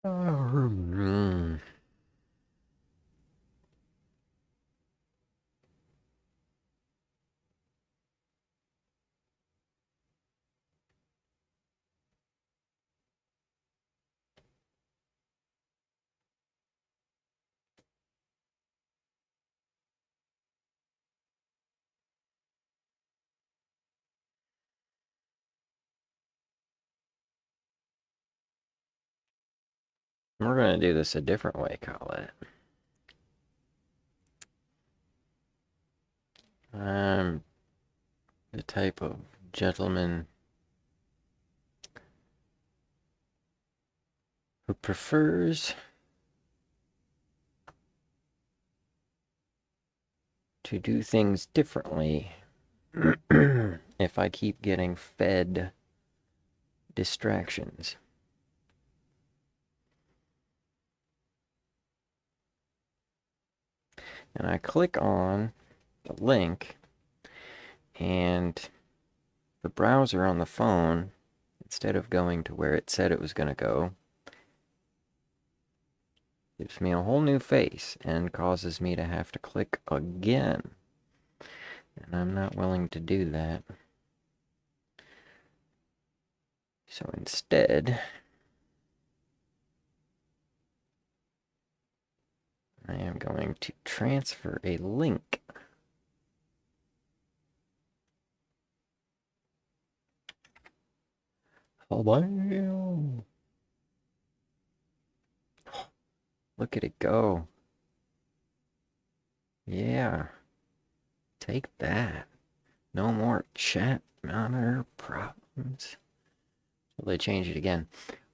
Mm. We're gonna do this a different way, Colette. I'm the type of gentleman who prefers to do things differently if I keep getting fed distractions. And I click on the link, and the browser on the phone, instead of going to where it said it was going to go, gives me a whole new face and causes me to have to click again. And I'm not willing to do that. So instead, I am going to transfer a link. Hello. Look at it go. Yeah. Take that. No more chat monitor problems. Will they change it again?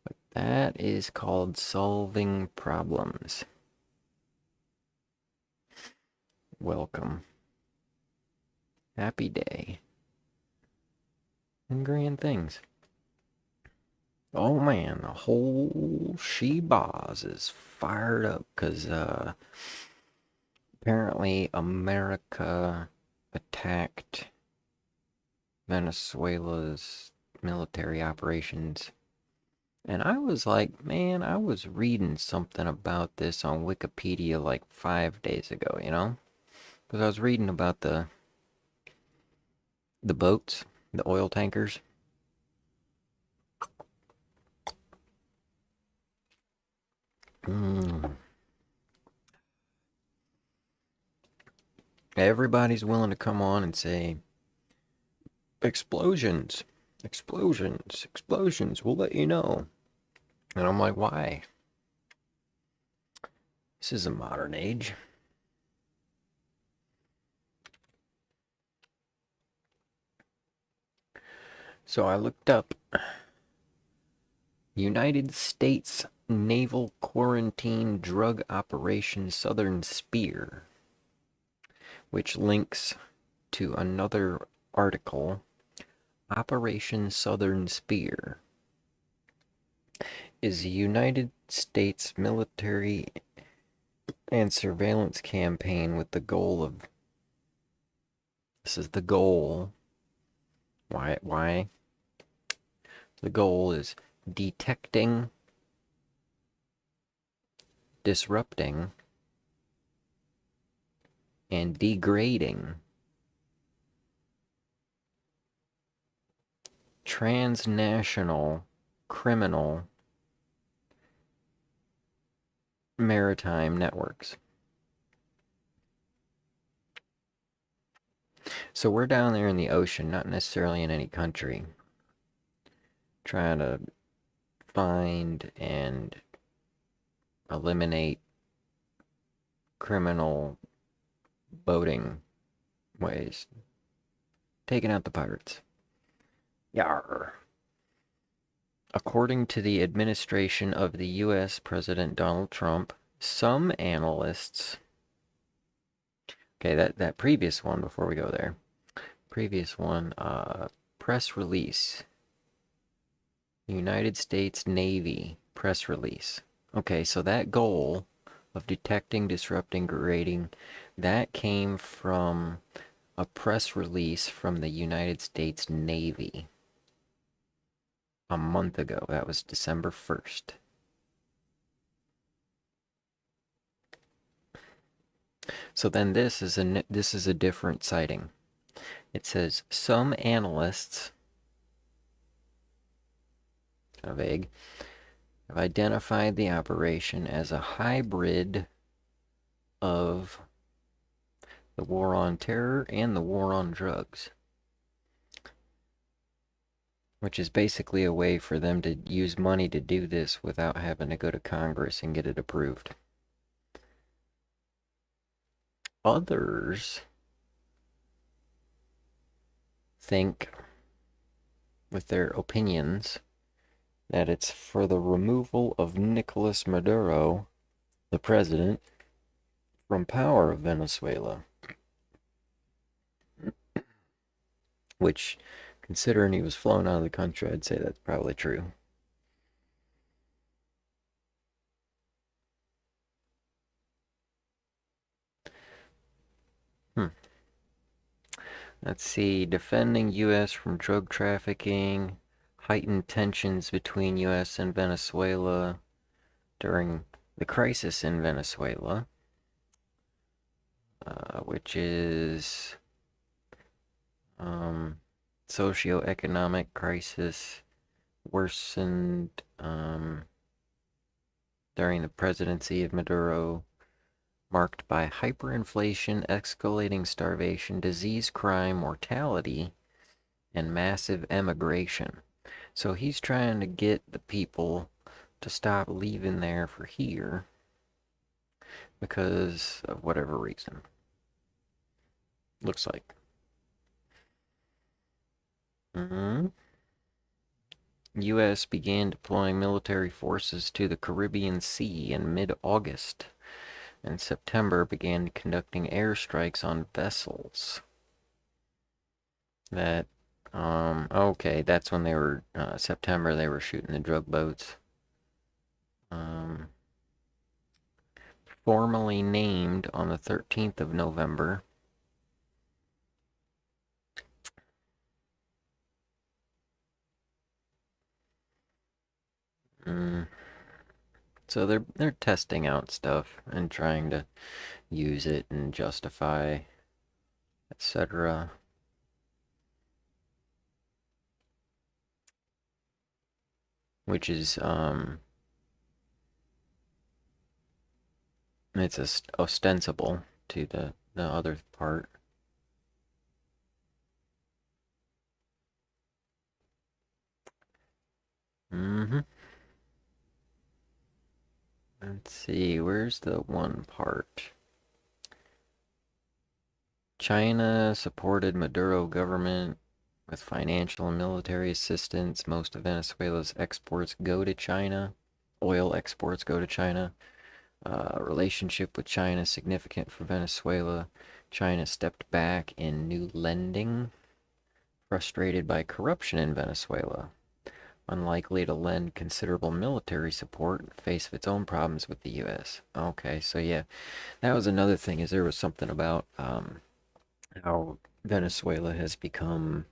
But that is called solving problems. Welcome. Happy day. And grand things. Oh man, the whole shebaz is fired up because apparently America attacked Venezuela's military operations. And I was like, man, I was reading something about this on Wikipedia like 5 days ago, you know? Because I was reading about the boats, the oil tankers. Everybody's willing to come on and say, explosions, explosions, explosions, we'll let you know. And I'm like, why? This is a modern age. So I looked up United States Naval Quarantine Drug Operation Southern Spear, which links to another article. Operation Southern Spear is a United States military and surveillance campaign with the goal of... This is the goal. Why? The goal is detecting, disrupting, and degrading transnational criminal maritime networks. So we're down there in the ocean, not necessarily in any country, trying to find and eliminate criminal boating ways, taking out the pirates. Yarr. According to the administration of the U.S. President Donald Trump, some analysts... Okay, that previous one, before we go there. Previous one, press release. United States Navy press release. Okay, so that goal of detecting, disrupting, degrading, that came from a press release from the United States Navy a month ago. That was December 1st. So then this is a different citing. It says some analysts, kind of vague, have identified the operation as a hybrid of the war on terror and the war on drugs, which is basically a way for them to use money to do this without having to go to Congress and get it approved. Others think, with their opinions, that it's for the removal of Nicolas Maduro, the president, from power of Venezuela. Which, considering he was flown out of the country, I'd say that's probably true. Let's see. Defending U.S. from drug trafficking, heightened tensions between U.S. and Venezuela during the crisis in Venezuela, which is socioeconomic crisis worsened during the presidency of Maduro, marked by hyperinflation, escalating starvation, disease, crime, mortality, and massive emigration. So he's trying to get the people to stop leaving there for here because of whatever reason. Looks like. U.S. began deploying military forces to the Caribbean Sea in mid-August. In September, began conducting airstrikes on vessels. That, okay, that's when they were, September, they were shooting the drug boats. Formally named on the 13th of November. So they're testing out stuff and trying to use it and justify, etc. Which is it's ostensible to the other part. Let's see, where's the one part? China supported Maduro government with financial and military assistance. Most of Venezuela's exports go to China. Oil exports go to China. Relationship with China significant for Venezuela. China stepped back in new lending, frustrated by corruption in Venezuela. Unlikely to lend considerable military support, face of its own problems with the U.S. Okay, so yeah, that was another thing, is there was something about how Venezuela has become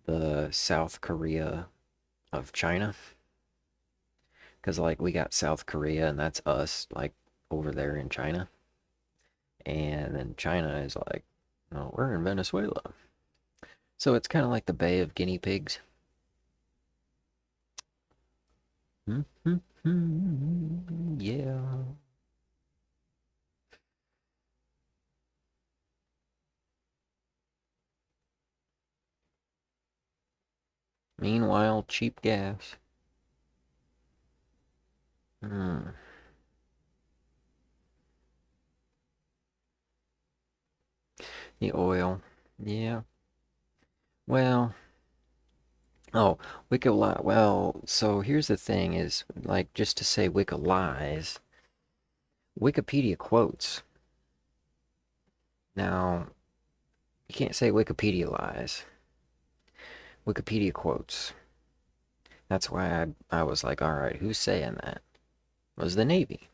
the South Korea of China. Because, like, we got South Korea, and that's us, like, over there in China. And then China is like, no, we're in Venezuela. So it's kind of like the Bay of Guinea Pigs. Yeah. Meanwhile, cheap gas. The oil. Yeah. Well, oh, Wicca lie. Well, so here's the thing is, like, just to say Wicca lies, Wikipedia quotes. Now, you can't say Wikipedia lies. Wikipedia quotes. That's why I was like, all right, who's saying that? It was the Navy.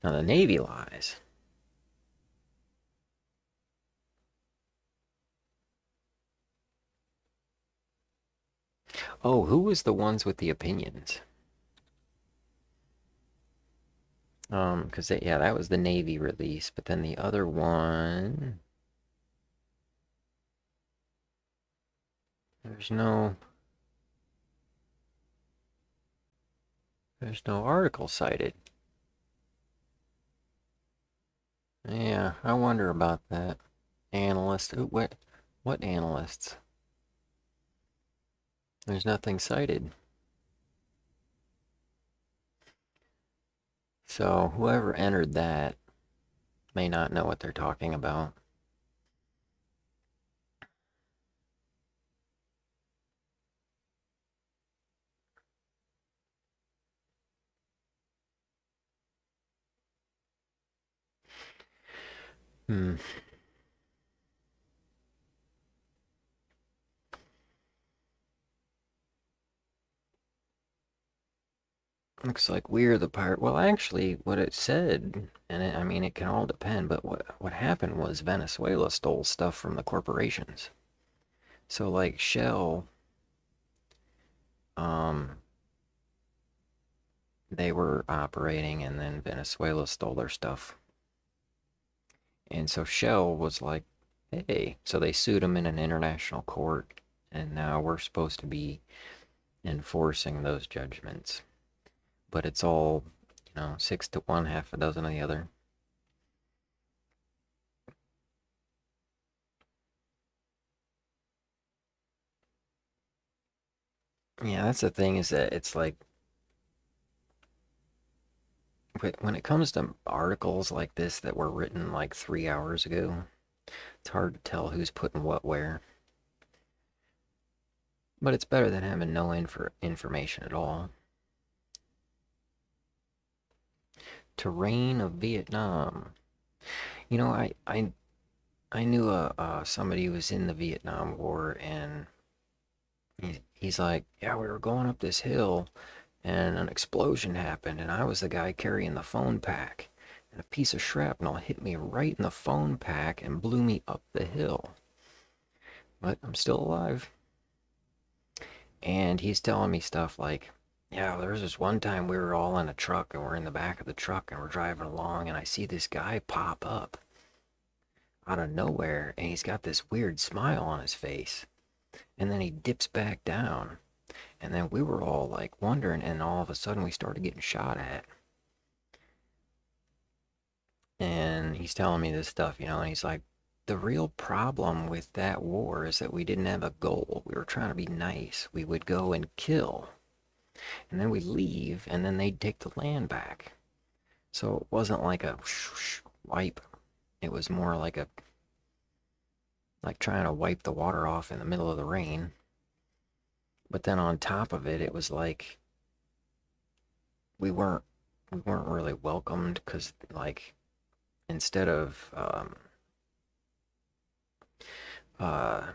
Now, the Navy lies. Oh, who was the ones with the opinions? Because yeah, that was the Navy release, but then the other one, there's no there's no article cited. Yeah, I wonder about that. Analyst, ooh, what analysts? There's nothing cited. So whoever entered that may not know what they're talking about. Hmm. Looks like we're the pirate. Well, actually, what it said, and I mean, it can all depend, but what happened was Venezuela stole stuff from the corporations. So, like Shell, um, they were operating, and then Venezuela stole their stuff. And so Shell was like, hey, so they sued them in an international court, and now we're supposed to be enforcing those judgments. But it's all, 6 to 1, half a dozen of the other. Yeah, that's the thing is that it's like, when it comes to articles like this that were written like 3 hours ago, it's hard to tell who's putting what where. But it's better than having no information at all. Terrain of Vietnam. I knew somebody who was in the Vietnam War, and he's like, yeah, we were going up this hill, and an explosion happened, and I was the guy carrying the phone pack, and a piece of shrapnel hit me right in the phone pack and blew me up the hill. But I'm still alive. And he's telling me stuff like, yeah, there was this one time we were all in a truck, and we're in the back of the truck, and we're driving along, and I see this guy pop up out of nowhere, and he's got this weird smile on his face, and then he dips back down, and then we were all like wondering, and all of a sudden we started getting shot at. And he's telling me this stuff, and he's like, the real problem with that war is that we didn't have a goal. We were trying to be nice. We would go and kill, and then we leave, and then they'd take the land back. So it wasn't like a wipe. It was more like trying to wipe the water off in the middle of the rain. But then on top of it, it was like we weren't we weren't really welcomed, because like, instead of uh,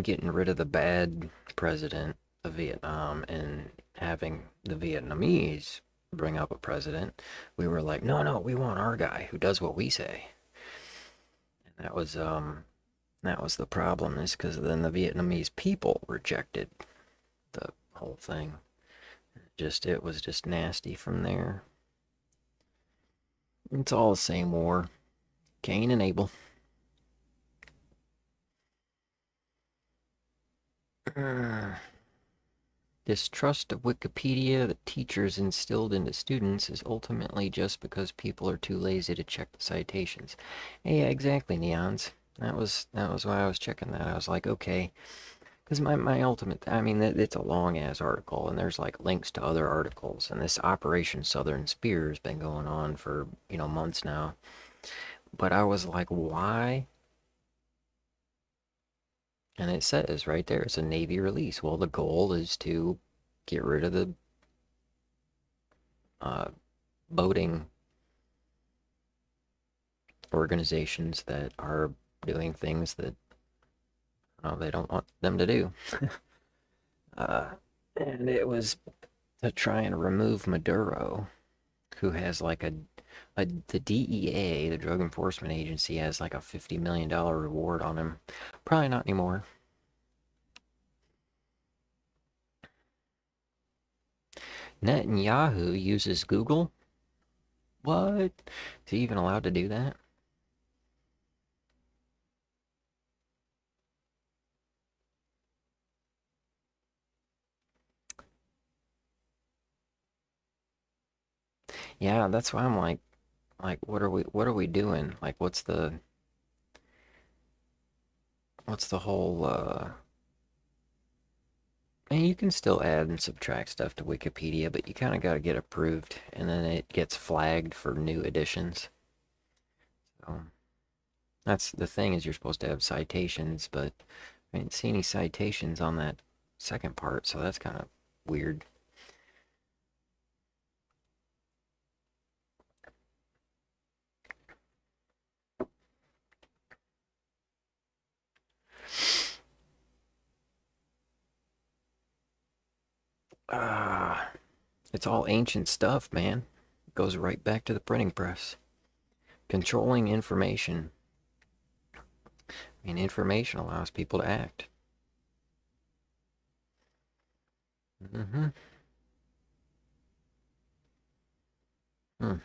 getting rid of the bad president of Vietnam and having the Vietnamese bring up a president, we were like, no, no, we want our guy who does what we say. And that was the problem, is because then the Vietnamese people rejected the whole thing. It was just nasty from there. It's all the same war. Cain and Abel. Distrust of Wikipedia that teachers instilled into students is ultimately just because people are too lazy to check the citations. Yeah, exactly, Neons. That was why I was checking that. I was like, okay, because my ultimate, I mean, it's a long ass article, and there's like links to other articles, and this Operation Southern Spear has been going on for months now. But I was like, why? And it says right there, it's a Navy release. Well, the goal is to get rid of the uh, boating organizations that are doing things that they don't want them to do. uh, and it was to try and remove Maduro, who has like the DEA, the Drug Enforcement Agency, has like a $50 million reward on him. Probably not anymore. Netanyahu uses Google? What? Is he even allowed to do that? Yeah, that's why I'm like what are we doing? Like what's the whole and you can still add and subtract stuff to Wikipedia, but you kind of got to get approved and then it gets flagged for new editions. So that's the thing is you're supposed to have citations, but I didn't see any citations on that second part, so that's kind of weird. Ah, it's all ancient stuff, man. It goes right back to the printing press. Controlling information. I mean, information allows people to act. Mm-hmm. Hmm.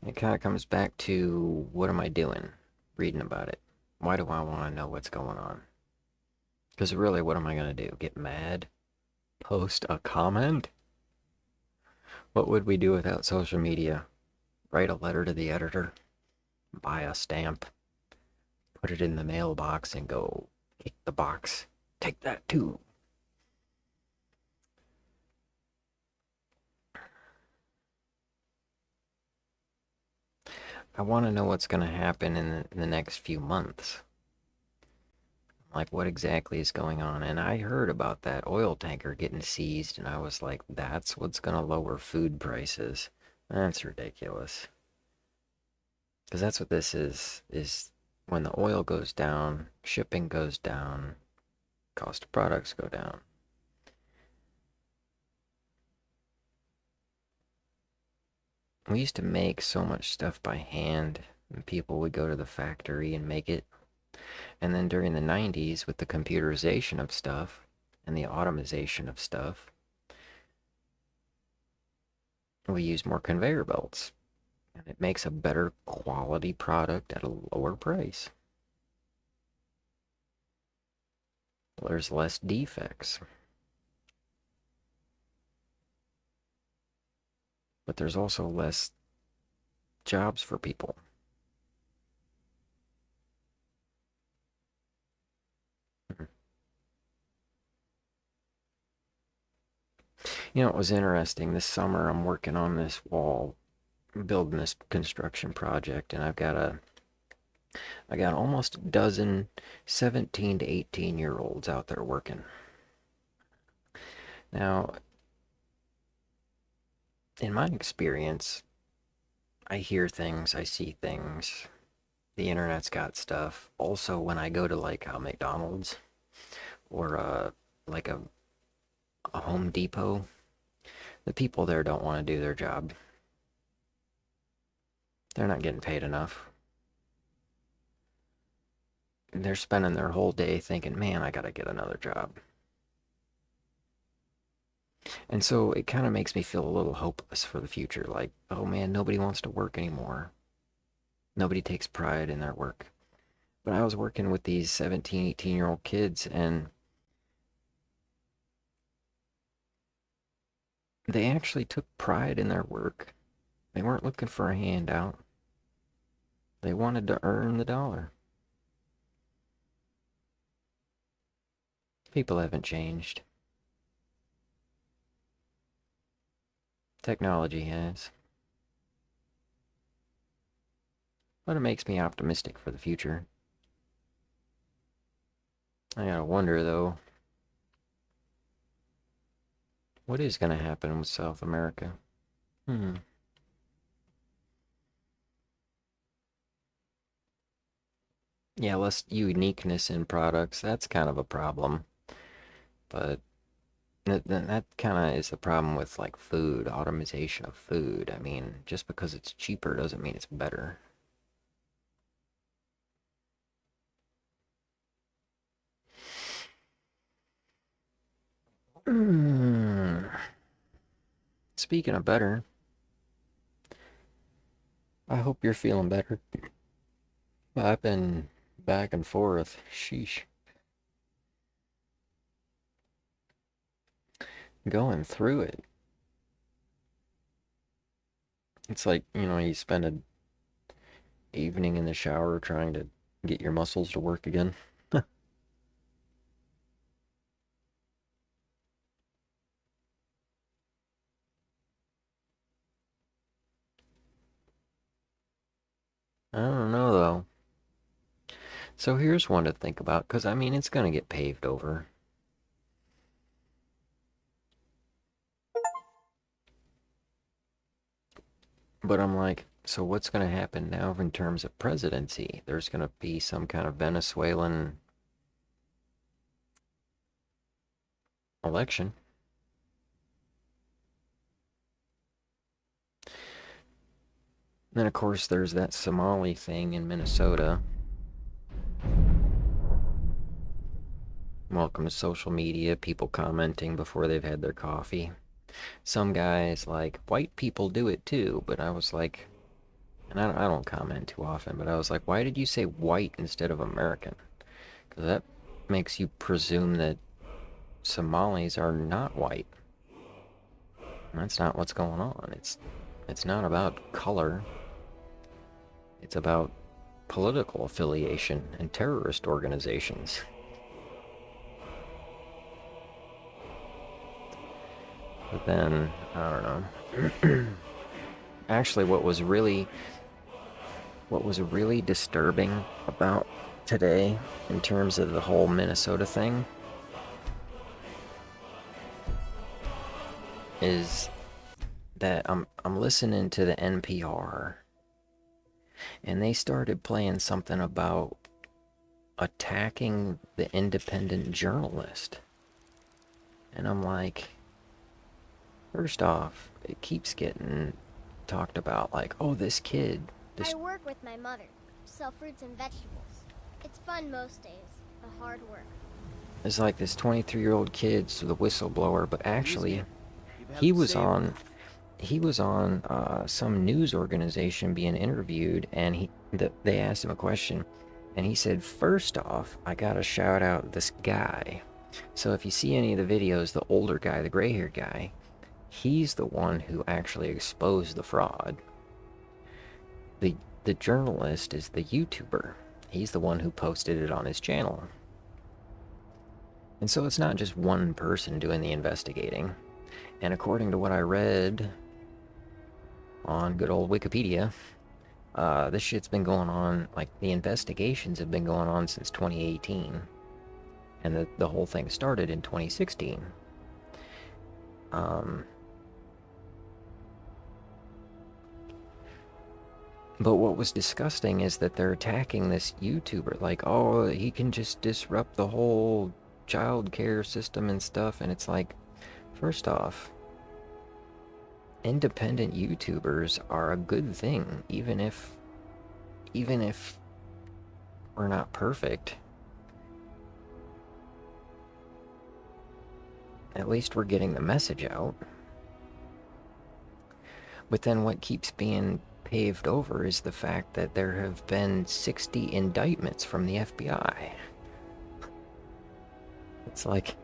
It kind of comes back to what am I doing? Reading about it. Why do I want to know what's going on? Because really, what am I going to do? Get mad? Post a comment? What would we do without social media? Write a letter to the editor? Buy a stamp? Put it in the mailbox and go kick the box? Take that too. I want to know what's going to happen in the next few months. Like, what exactly is going on? And I heard about that oil tanker getting seized, and I was like, that's what's going to lower food prices. That's ridiculous. Because that's what this is when the oil goes down, shipping goes down, cost of products go down. We used to make so much stuff by hand, and people would go to the factory and make it. And then during the 90s, with the computerization of stuff and the automation of stuff, we use more conveyor belts. And it makes a better quality product at a lower price. There's less defects. But there's also less jobs for people. You know, it was interesting. This summer, I'm working on this wall, building this construction project, and I got almost a dozen 17 to 18-year-olds out there working. Now, in my experience, I hear things, I see things. The internet's got stuff. Also, when I go to like a McDonald's or like a Home Depot, the people there don't want to do their job. They're not getting paid enough. They're spending their whole day thinking, man, I gotta get another job. And so it kind of makes me feel a little hopeless for the future. Like, oh man, nobody wants to work anymore. Nobody takes pride in their work. But I was working with these 17, 18-year-old kids, and they actually took pride in their work. They weren't looking for a handout. They wanted to earn the dollar. People haven't changed. Technology has. But it makes me optimistic for the future. I gotta wonder, though, what is gonna happen with South America? Hmm. Yeah, less uniqueness in products. That's kind of a problem. But that kind of is the problem with like food, automation of food. I mean, just because it's cheaper doesn't mean it's better. Speaking of better, I hope you're feeling better. I've been back and forth. Sheesh. Going through it. It's like, you spend an evening in the shower trying to get your muscles to work again. I don't know, though. So here's one to think about, because, I mean, it's going to get paved over. But I'm like, so what's going to happen now in terms of presidency? There's going to be some kind of Venezuelan election. Then, of course, there's that Somali thing in Minnesota. Welcome to social media, people commenting before they've had their coffee. Some guys like, white people do it too, but I was like, and I don't comment too often, but I was like, why did you say white instead of American? Because that makes you presume that Somalis are not white. And that's not what's going on. It's not about color. It's about political affiliation and terrorist organizations. But then, I don't know. Actually, what was really disturbing about today in terms of the whole Minnesota thing is that I'm listening to the NPR and they started playing something about attacking the independent journalist. And I'm like, first off, it keeps getting talked about like, oh, this kid. I work with my mother, sell fruits and vegetables. It's fun most days, but hard work. It's like this 23-year-old kid's the whistleblower, but actually, he was on some news organization being interviewed, and they asked him a question, and he said, first off, I gotta shout out this guy. So if you see any of the videos, the older guy, the gray-haired guy, he's the one who actually exposed the fraud. The journalist is the YouTuber. He's the one who posted it on his channel. And so it's not just one person doing the investigating. And according to what I read on good old Wikipedia, this shit's been going on, like the investigations have been going on since 2018. And the whole thing started in 2016. But what was disgusting is that they're attacking this YouTuber, like, oh, he can just disrupt the whole child care system and stuff, and it's like, first off, independent YouTubers are a good thing, even if we're not perfect. At least we're getting the message out. But then what keeps being paved over is the fact that there have been 60 indictments from the FBI. It's like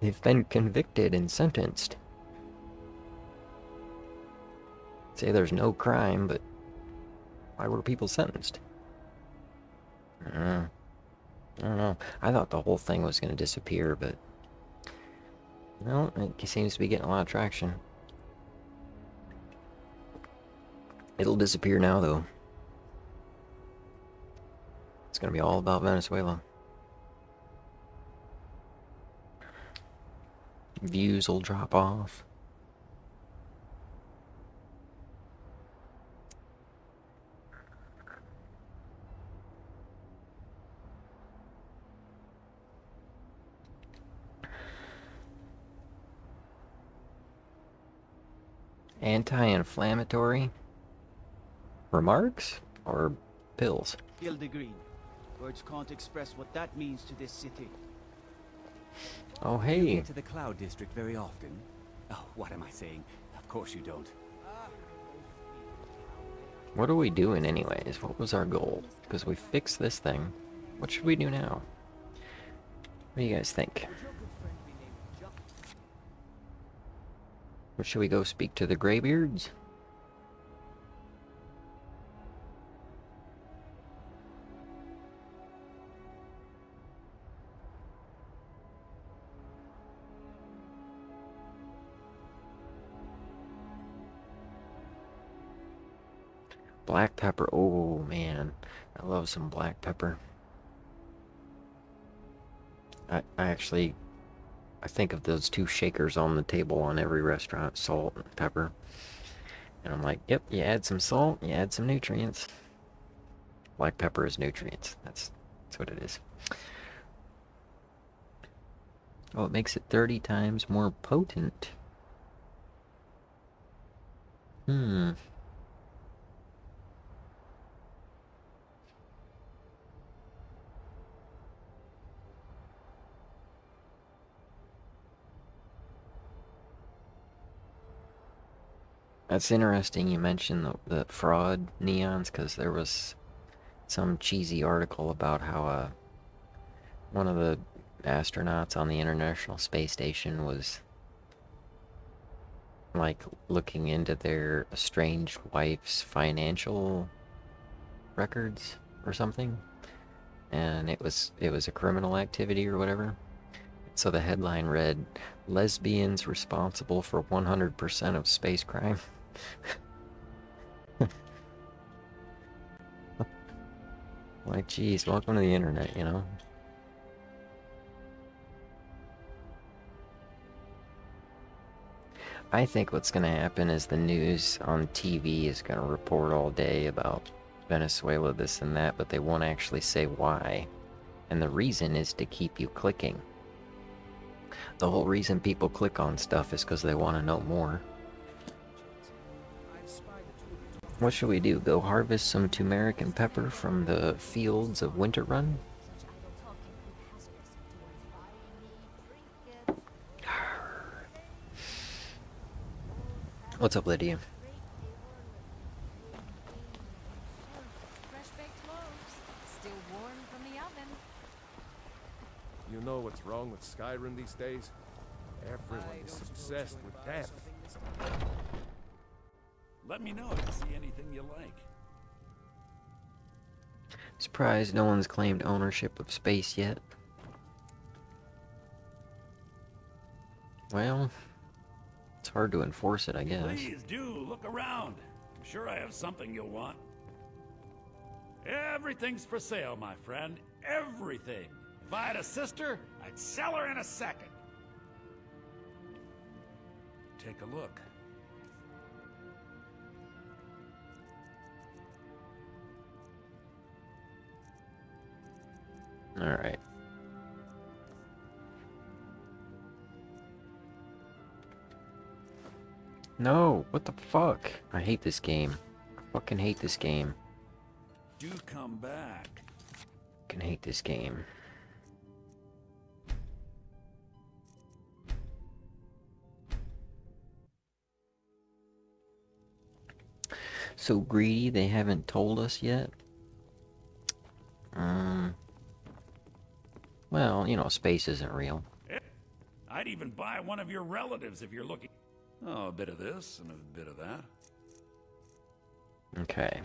they've been convicted and sentenced. Say there's no crime, but why were people sentenced? I don't know. I thought the whole thing was going to disappear, but no, it seems to be getting a lot of traction. It'll disappear now, though. It's going to be all about Venezuela. Views will drop off. Anti-inflammatory remarks or pills? Gildegreen. Words can't express what that means to this city. Oh, Do you hey. get to the Cloud District very often? Oh, what am I saying? Of course you don't. What are we doing anyways? What was our goal? Because we fixed this thing. What should we do now? What do you guys think? Or should we go speak to the Greybeards? Black pepper. Oh, man. I love some black pepper. I actually... I think of those two shakers on the table on every restaurant, salt and pepper. And I'm like, yep, you add some salt, you add some nutrients. Black pepper is nutrients. That's what it is. Oh, it makes it 30 times more potent. Hmm. That's interesting you mentioned the fraud neons, because there was some cheesy article about how one of the astronauts on the International Space Station was like looking into their estranged wife's financial records or something, and it was a criminal activity or whatever. So the headline read, "Lesbians responsible for 100% of space crime." Like, geez, welcome to the internet, you know? I think what's going to happen is the news on TV is going to report all day about Venezuela, this and that, but they won't actually say why. And the reason is to keep you clicking. The whole reason people click on stuff is because they want to know more. What should we do? Go harvest some turmeric and pepper from the fields of Winterrun? What's up, Lydia? Fresh baked loaves, still warm from the oven. You know what's wrong with Skyrim these days? Everyone is obsessed with death. Let me know if you see anything you like. Surprised no one's claimed ownership of space yet. Well, it's hard to enforce it, I guess. Please do look around. I'm sure I have something you'll want. Everything's for sale, my friend. Everything. If I had a sister, I'd sell her in a second. Take a look. Alright. No, what the fuck? I hate this game. I fucking hate this game. Do come back. Fucking hate this game. So greedy they haven't told us yet? Well, you know, space isn't real. I'd even buy one of your relatives if you're looking. Oh, a bit of this and a bit of that. Okay.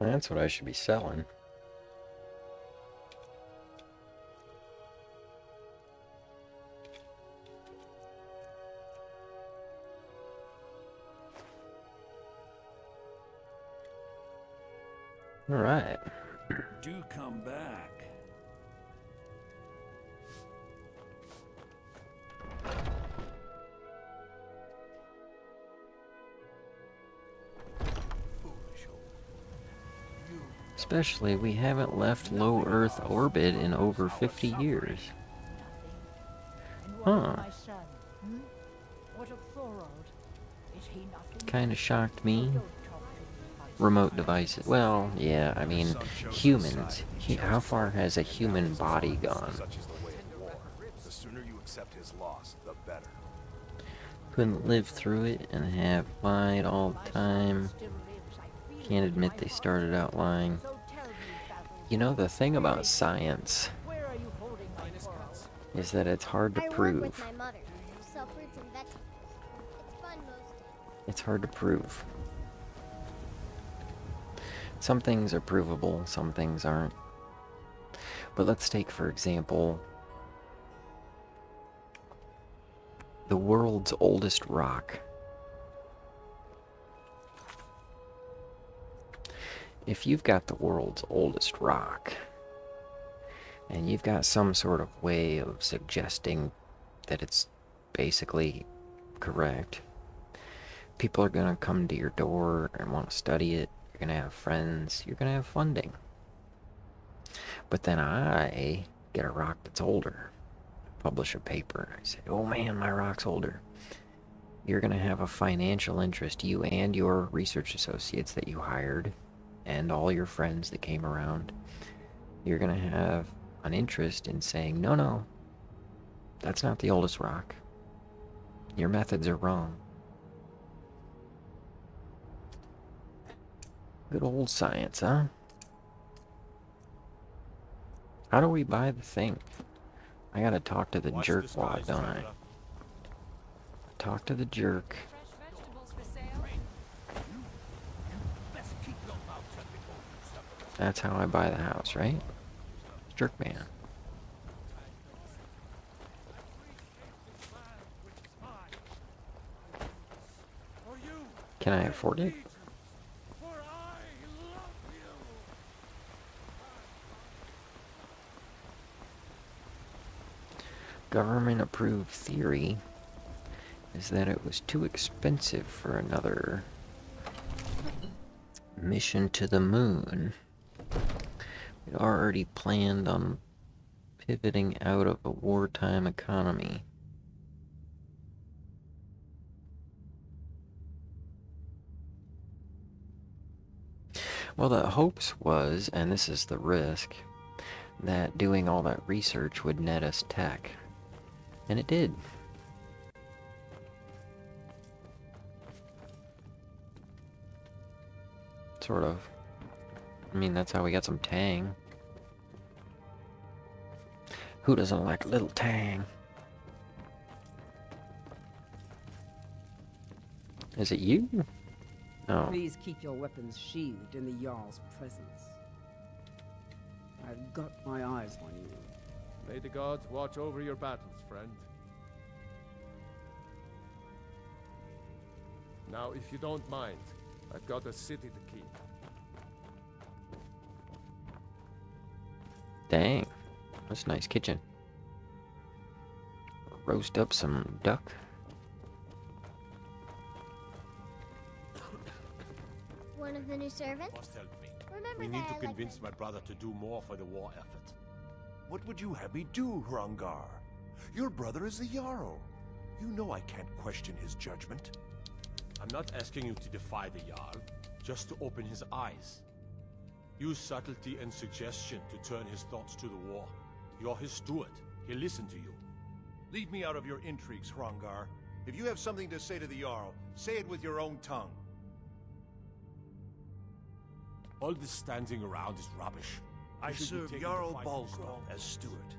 That's what I should be selling. All right. Do come back. Especially, we haven't left low Earth orbit in over 50 years. Huh. Kinda shocked me. Remote devices. Well, yeah, I mean, humans. How far has a human body gone? Such is the way of war. The sooner you accept his loss, the better. Couldn't live through it and have lied all the time. Can't admit they started out lying. You know, the thing about science is that it's hard to I work prove. with my mother. Sell fruits and vegetables. It's fun most days. It's hard to prove. Some things are provable, some things aren't. But let's take, for example, the world's oldest rock. If you've got the world's oldest rock, and you've got some sort of way of suggesting that it's basically correct, people are going to come to your door and want to study it. You're going to have friends. You're going to have funding. But then I get a rock that's older, publish a paper, and I say, oh man, my rock's older. You're going to have a financial interest, you and your research associates that you hired, and all your friends that came around. You're going to have an interest in saying, no, no, that's not the oldest rock. Your methods are wrong. Good old science, huh? How do we buy the thing? I gotta talk to the jerk wad, don't I? Talk to the jerk. Fresh vegetables for sale. That's how I buy the house, right? Jerk man. Can I afford it? Government-approved theory is that it was too expensive for another mission to the moon. We'd already planned on pivoting out of a wartime economy. Well, the hopes was, and this is the risk, that doing all that research would net us tech. And it did. Sort of. I mean, that's how we got some tang. Who doesn't like a little tang? Is it you? No. Please keep your weapons sheathed in the Jarl's presence. I've got my eyes on you. May the gods watch over your battles, friend. Now, if you don't mind, I've got a city to keep. Dang. That's a nice kitchen. Roast up some duck. One of the new servants? Must help me. Remember We that need I to like convince them. my brother to do more for the war effort. What would you have me do, Hrongar? Your brother is the Jarl. You know I can't question his judgment. I'm not asking you to defy the Jarl, just to open his eyes. Use subtlety and suggestion to turn his thoughts to the war. You're his steward. He'll listen to you. Leave me out of your intrigues, Hrongar. If you have something to say to the Jarl, say it with your own tongue. All this standing around is rubbish. I You should be serve taken to Jarl fight in Balsdorf Growmiez. as steward.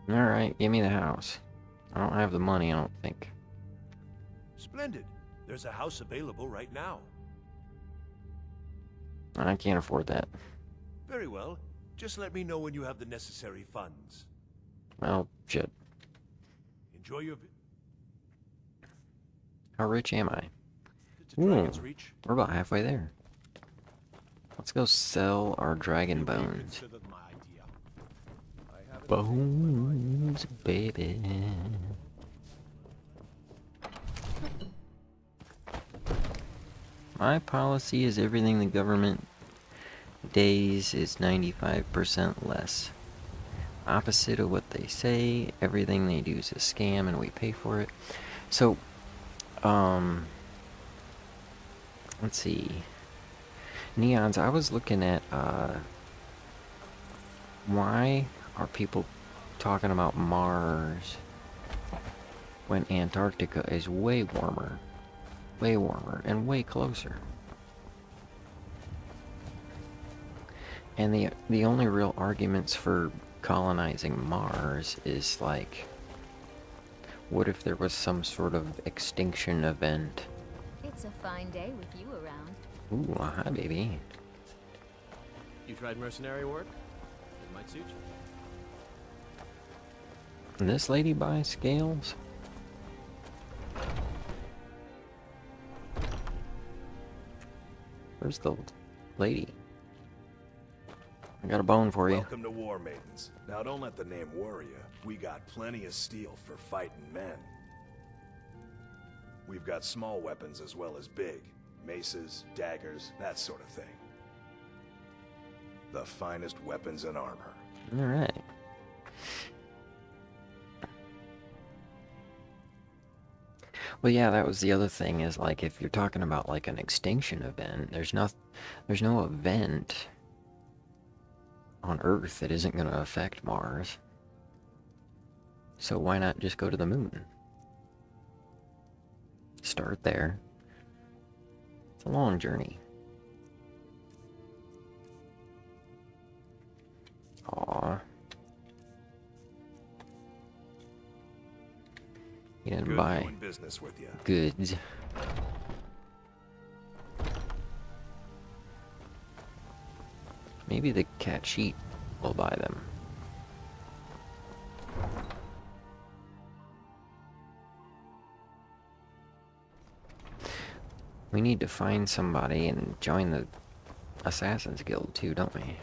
Alright, give me the house. I don't have the money, I don't think. Splendid. There's a house available right now. I can't afford that. Very well. Just let me know when you have the necessary funds. Well, shit. Enjoy your... How rich am I? To Dragon's Reach. We're about halfway there. Let's go sell our dragon bones. Considered my idea. Bones, baby. My policy is everything the government days is 95% less. Opposite of what they say, everything they do is a scam and we pay for it. So, let's see. Neons, I was looking at, why are people talking about Mars when Antarctica is way warmer, and way closer? And the only real arguments for colonizing Mars is like, what if there was some sort of extinction event? It's a fine day with you around. Ooh, hi, baby. You tried mercenary work? It might suit you. And this lady buys scales? Where's the lady? I got a bone for you. Welcome to War Maidens. Now don't let the name worry you. We got plenty of steel for fighting men. We've got small weapons as well as big. Maces, daggers, that sort of thing. The finest weapons and armor. Alright. Well, yeah, that was the other thing, is like, if you're talking about like an extinction event, there's no event on Earth that isn't going to affect Mars. So why not just go to the moon? Start there. It's a long journey. Aw. You didn't buy doing business with you. goods. Maybe the cat sheep will buy them. We need to find somebody and join the Assassin's Guild too, don't we?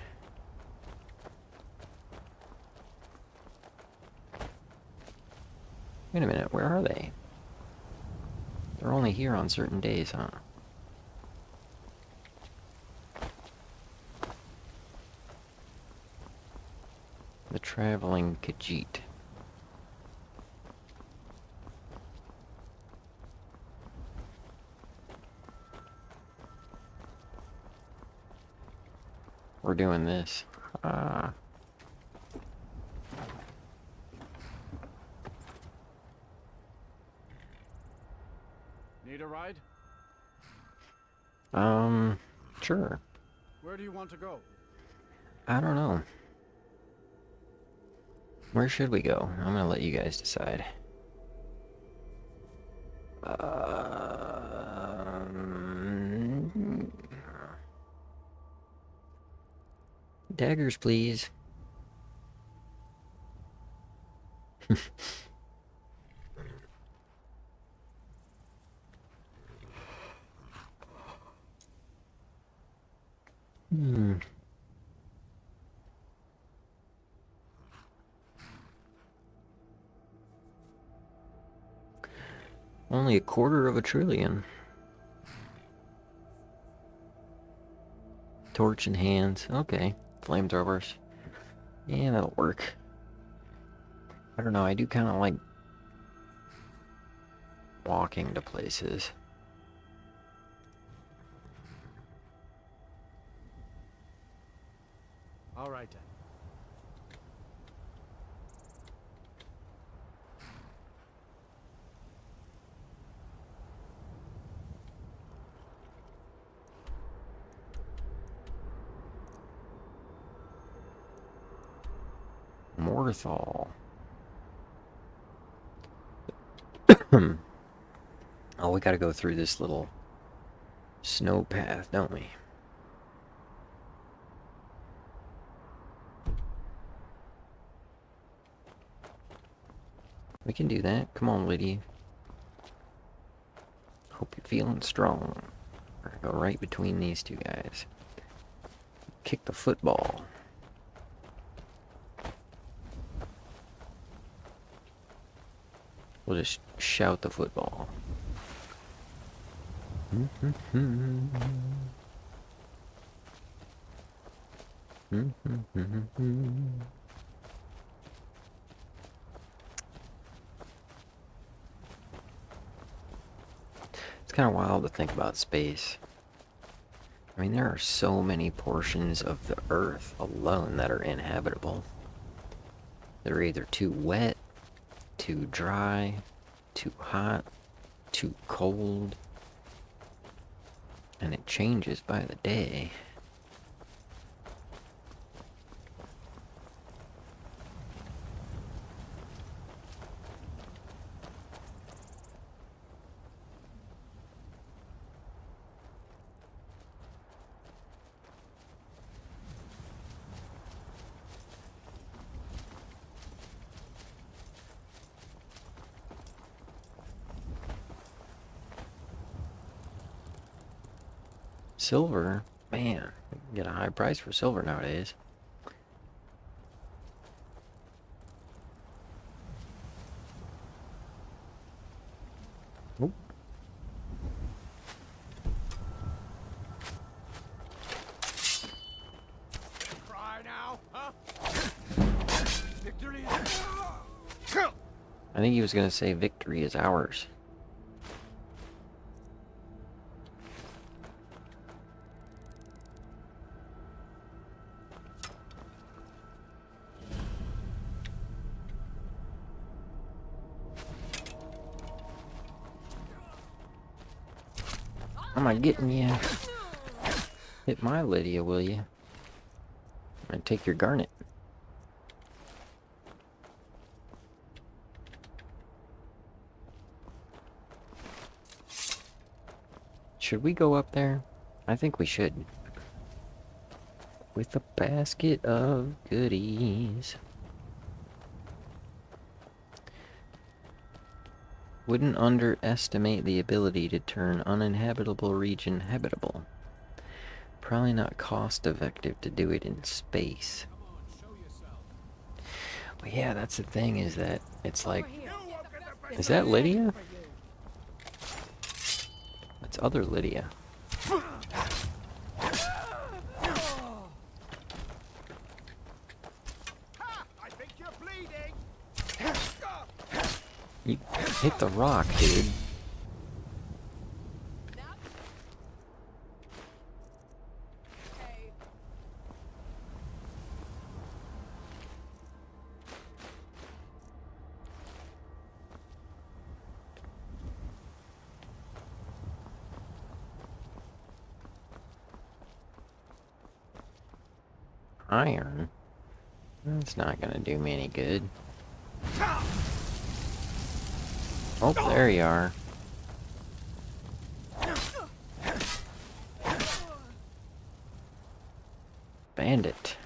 Wait a minute, where are they? They're only here on certain days, huh? The Traveling Khajiit. We're doing this. Need a ride? Sure. Where do you want to go? I don't know. Where should we go? I'm gonna let you guys decide. Daggers, please. Only $250 billion. Torch in hands. Okay. Flamethrowers. Yeah, that'll work. I don't know, I do kind of like walking to places. All right then. Morthal. Oh, we gotta go through this little snow path, don't we? We can do that. Come on, Lydia. Hope you're feeling strong. We're gonna go right between these two guys. Kick the football. We'll just shout the football. It's kind of wild to think about space. I mean, there are so many portions of the Earth alone that are inhabitable. They're either too wet, too dry, too hot, too cold, and it changes by the day. Silver? Man, you can get a high price for silver nowadays. Oop. Cry now, huh? Victory. I think he was gonna say victory is ours. Am I getting you? Hit my Lydia, will you? I'm gonna take your garnet. Should we go up there? I think we should. With a basket of goodies. Wouldn't underestimate the ability to turn uninhabitable region habitable. Probably not cost effective to do it in space. But yeah, that's the thing, is that it's like... Is that Lydia? That's other Lydia. You hit the rock, dude. Iron? That's not gonna do me any good. Oh, there you are. Bandit.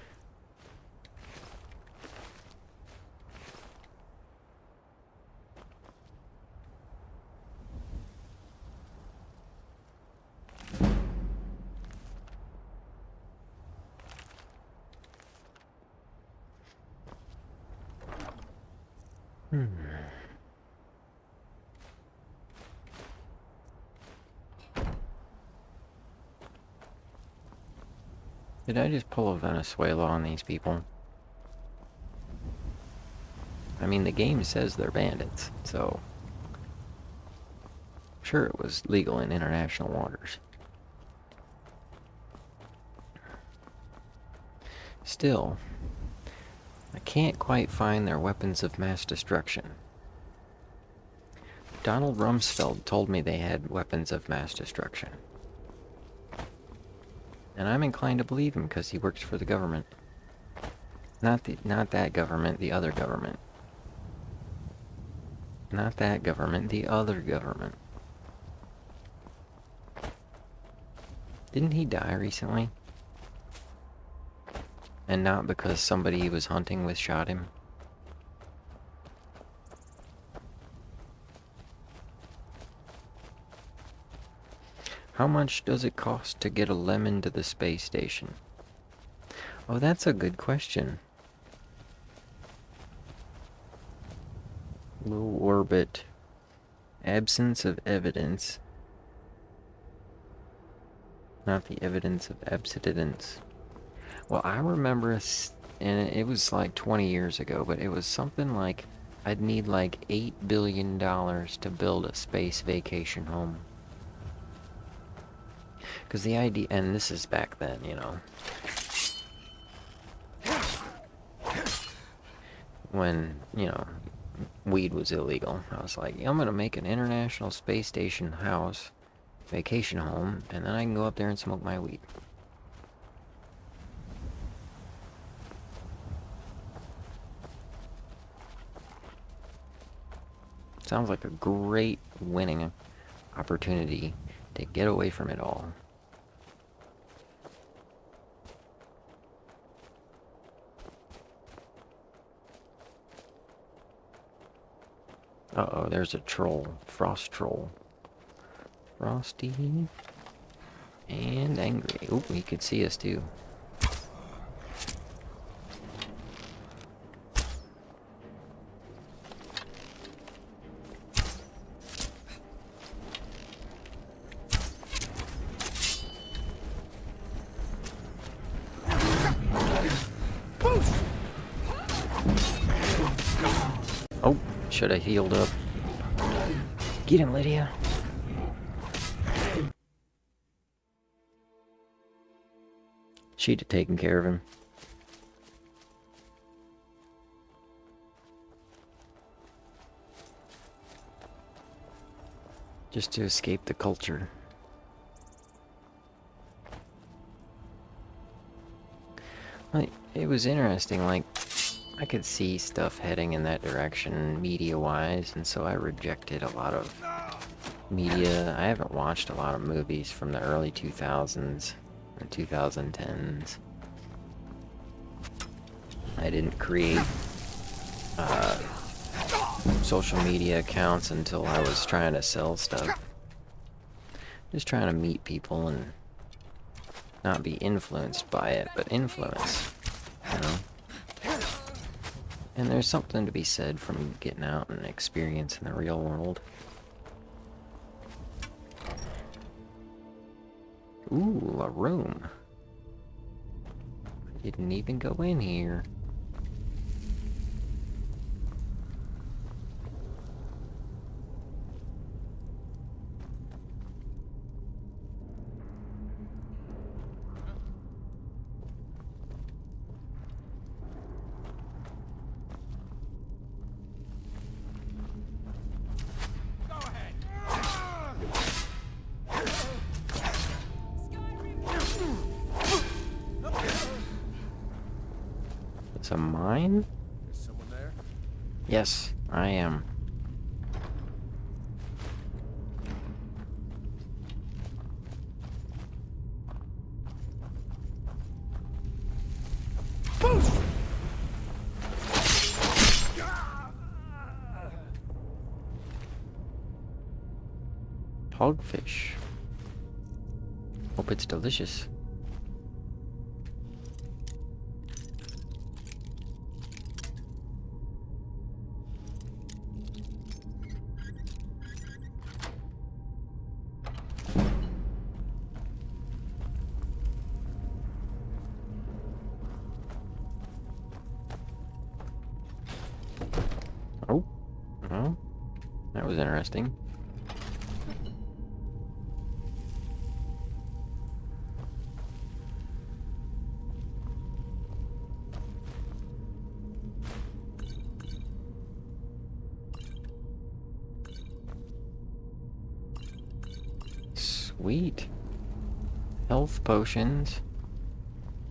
Did I just pull a Venezuela on these people? I mean, the game says they're bandits, so... Sure, it was legal in international waters. Still, I can't quite find their weapons of mass destruction. Donald Rumsfeld told me they had weapons of mass destruction. And I'm inclined to believe him because he works for the government. Not that government, the other government. Not that government, the other government. Didn't he die recently? And not because somebody he was hunting with shot him? How much does it cost to get a lemon to the space station? Oh, that's a good question. Low orbit. Absence of evidence. Not the evidence of abstinence. Well, I remember, and it was like 20 years ago, but it was something like I'd need like $8 billion to build a space vacation home. Because the idea, and this is back then, you know, when, you know, weed was illegal. I was like, I'm gonna make an International Space Station house, vacation home, and then I can go up there and smoke my weed. Sounds like a great winning opportunity to get away from it all. Uh-oh, there's a troll. Frost troll. Frosty. And angry. Oop, he could see us too. Oh, should have healed up. Get him, Lydia. She'd have taken care of him. Just to escape the culture. Like, it was interesting, like, I could see stuff heading in that direction media-wise, and so I rejected a lot of media. I haven't watched a lot of movies from the early 2000s and 2010s. I didn't create social media accounts until I was trying to sell stuff. Just trying to meet people and not be influenced by it, but influence, you know? And there's something to be said from getting out and experiencing the real world. Ooh, a room. Didn't even go in here. It's a mine? Is someone there? Yes, I am. Hogfish. Hope it's delicious. Oh, well, that was interesting. Sweet. Health potions.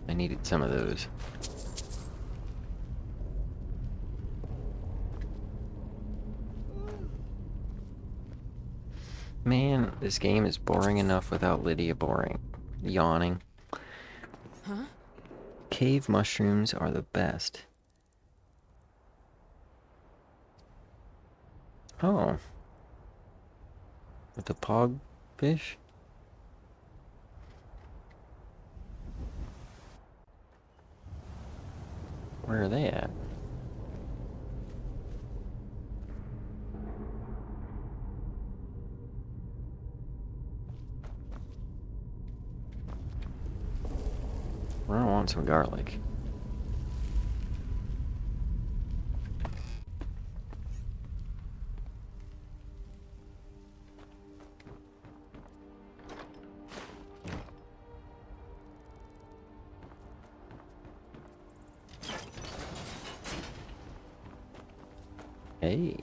I needed some of those. Man, this game is boring enough without Lydia yawning. Huh? Cave mushrooms are the best. Oh. With the pog fish? Where are they at? I want some garlic. Hey.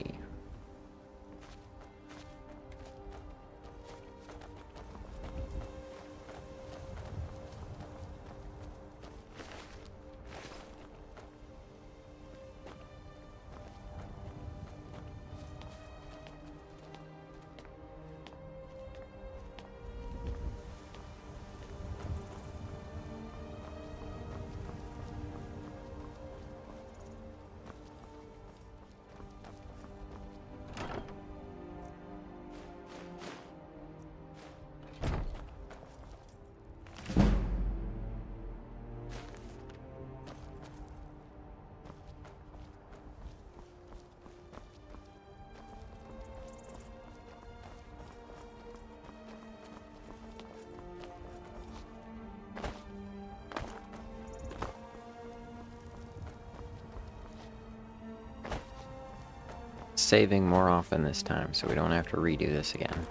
Saving more often this time, so we don't have to redo this again.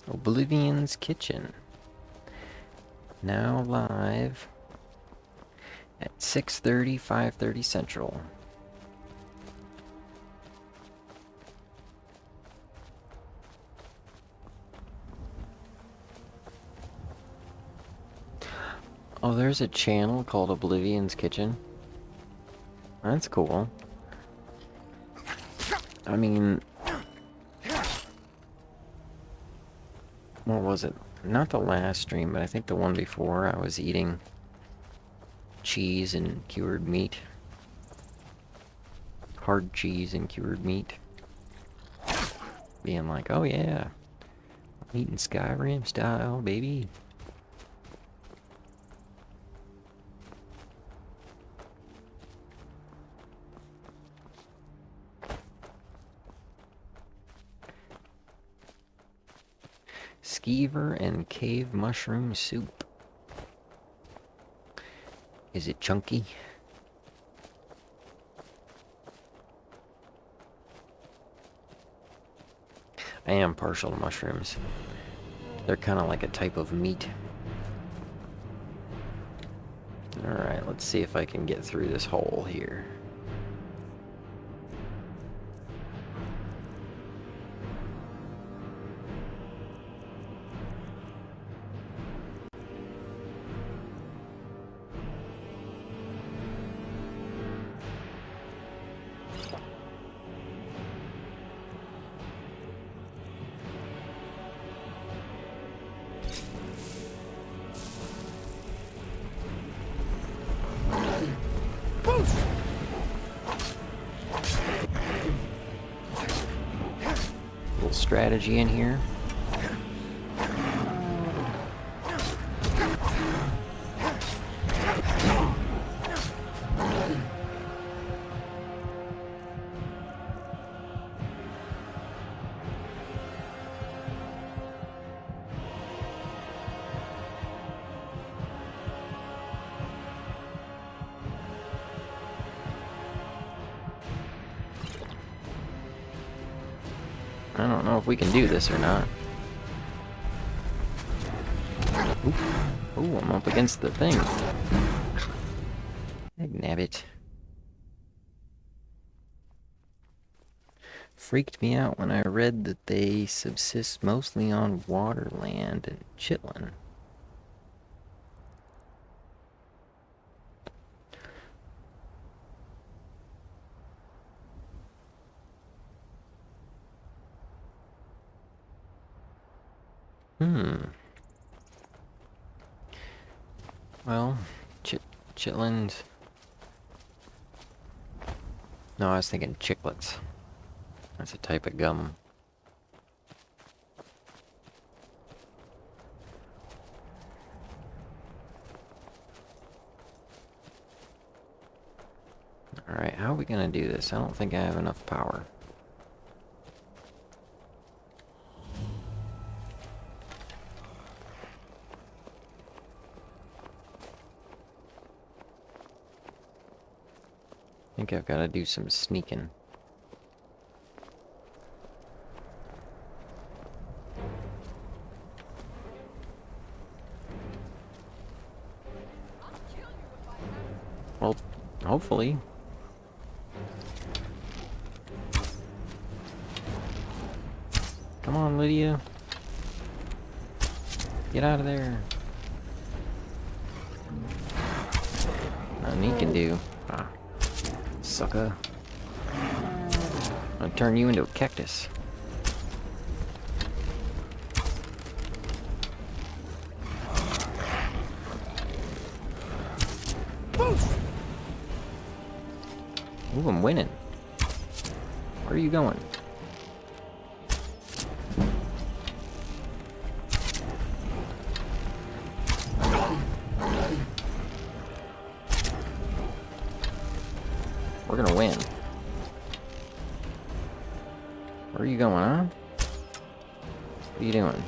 Oblivion's Kitchen. Now live at 6:30, 5:30 Central. Oh, there's a channel called Oblivion's Kitchen. That's cool. I mean, what was it? Not the last stream, but I think the one before, I was eating cheese and cured meat. Hard cheese and cured meat. Being like, oh yeah, I'm eating Skyrim style, baby. Skeever and cave mushroom soup. Is it chunky? I am partial to mushrooms. They're kind of like a type of meat. Alright, let's see if I can get through this hole here. Little strategy in here. I don't know if we can do this or not. Ooh, I'm up against the thing. Nabbit. Freaked me out when I read that they subsist mostly on water, land, and chitlin. Well, chitlins. No, I was thinking chiclets. That's a type of gum. Alright, how are we gonna do this? I don't think I have enough power. I think I've got to do some sneaking. Well, hopefully. Come on, Lydia. Get out of there. Nothing he can do. Ah. Sucker. I'm gonna turn you into a cactus. Ooh, I'm winning. Where are you going? We're gonna win. Where are you going, huh? What are you doing?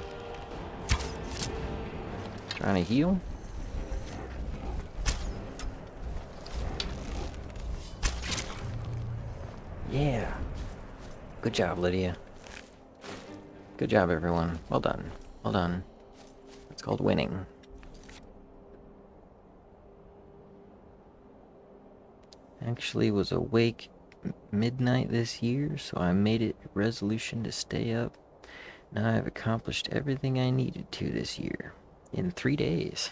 Trying to heal? Yeah. Good job, Lydia. Good job, everyone. Well done. Well done. It's called winning. Actually was awake midnight this year, so I made it a resolution to stay up. Now I've accomplished everything I needed to this year. In 3 days.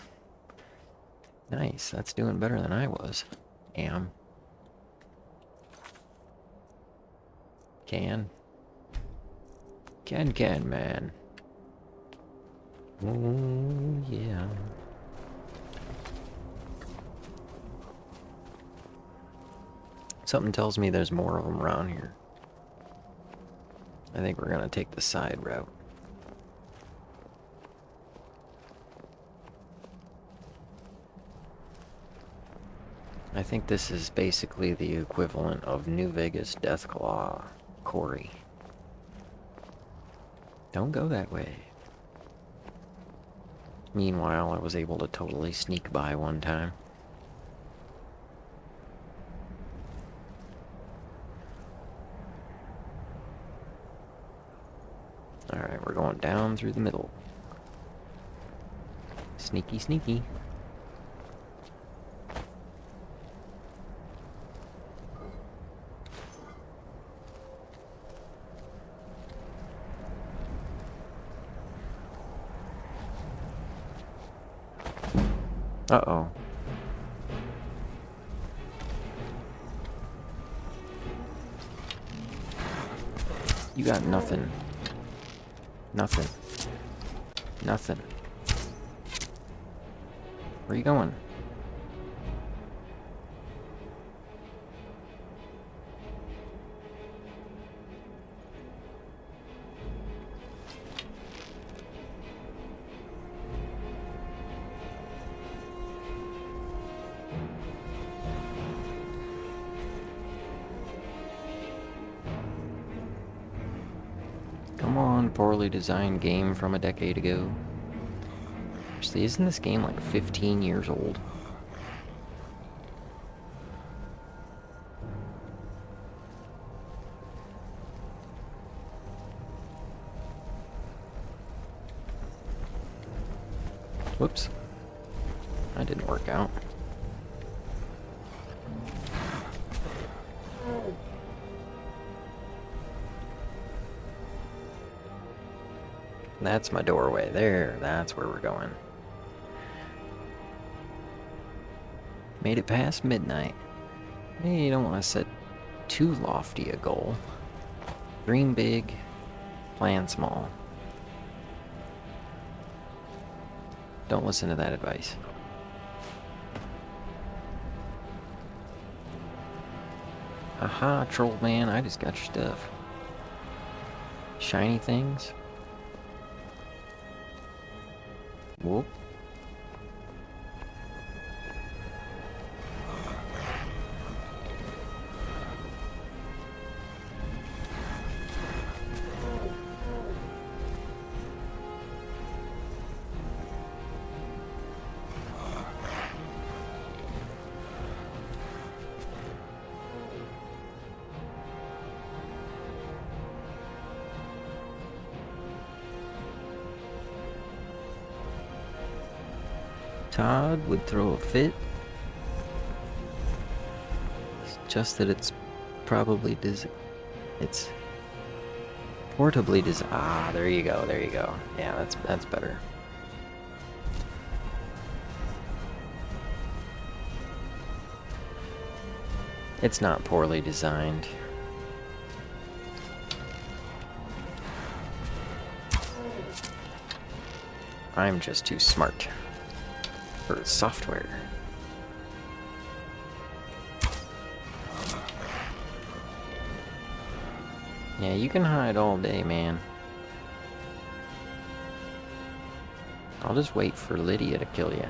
Nice, that's doing better than I was. Am. Can, man. Oh, yeah. Something tells me there's more of them around here. I think we're gonna take the side route. I think this is basically the equivalent of New Vegas Deathclaw Quarry. Don't go that way. Meanwhile, I was able to totally sneak by one time. Alright, we're going down through the middle. Sneaky, sneaky. Uh-oh. You got nothing. Nothing. Nothing. Where are you going? Come on, poorly designed game from a decade ago. Actually, isn't this game like 15 years old? Whoops. That didn't work out. That's my doorway. There, that's where we're going. Made it past midnight. Hey, you don't want to set too lofty a goal. Dream big, plan small. Don't listen to that advice. Aha, troll man, I just got your stuff. Shiny things. Whoop. Todd would throw a fit. It's just that it's probably it's portably ah, there you go, there you go. Yeah, that's better. It's not poorly designed. I'm just too smart for software. Yeah, you can hide all day, man. I'll just wait for Lydia to kill you.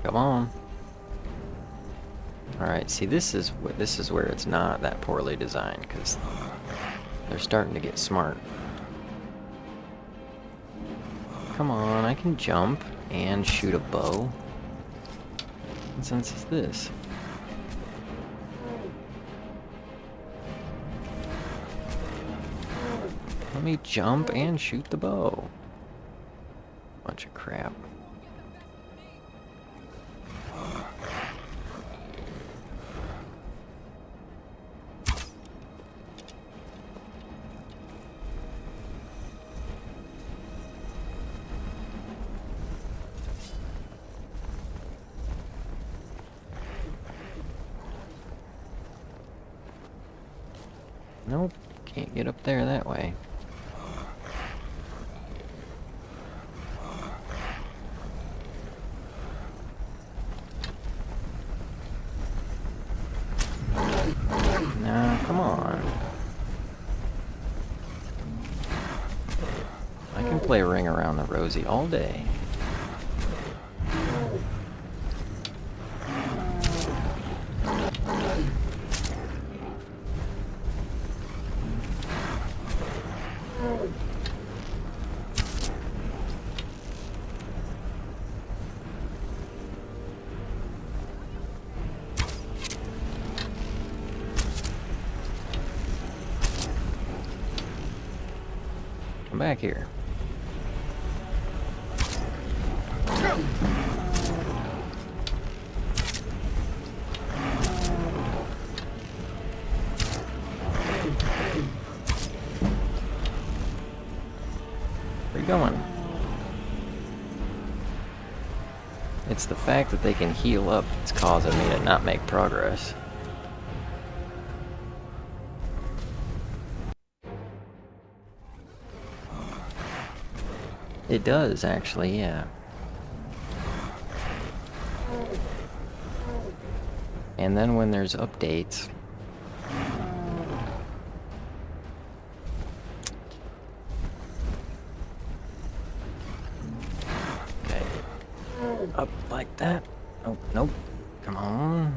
Come on. Alright, see this is where it's not that poorly designed, because they're starting to get smart. Come on, I can jump and shoot a bow. What sense is this? Let me jump and shoot the bow. Bunch of crap. Nope, can't get up there that way. Nah, come on. I can play Ring Around the Rosie all day. Come back here. Where you going? It's the fact that they can heal up that's causing me to not make progress. It does, actually, yeah. And then when there's updates... Okay. Up like that. Oh, nope. Come on.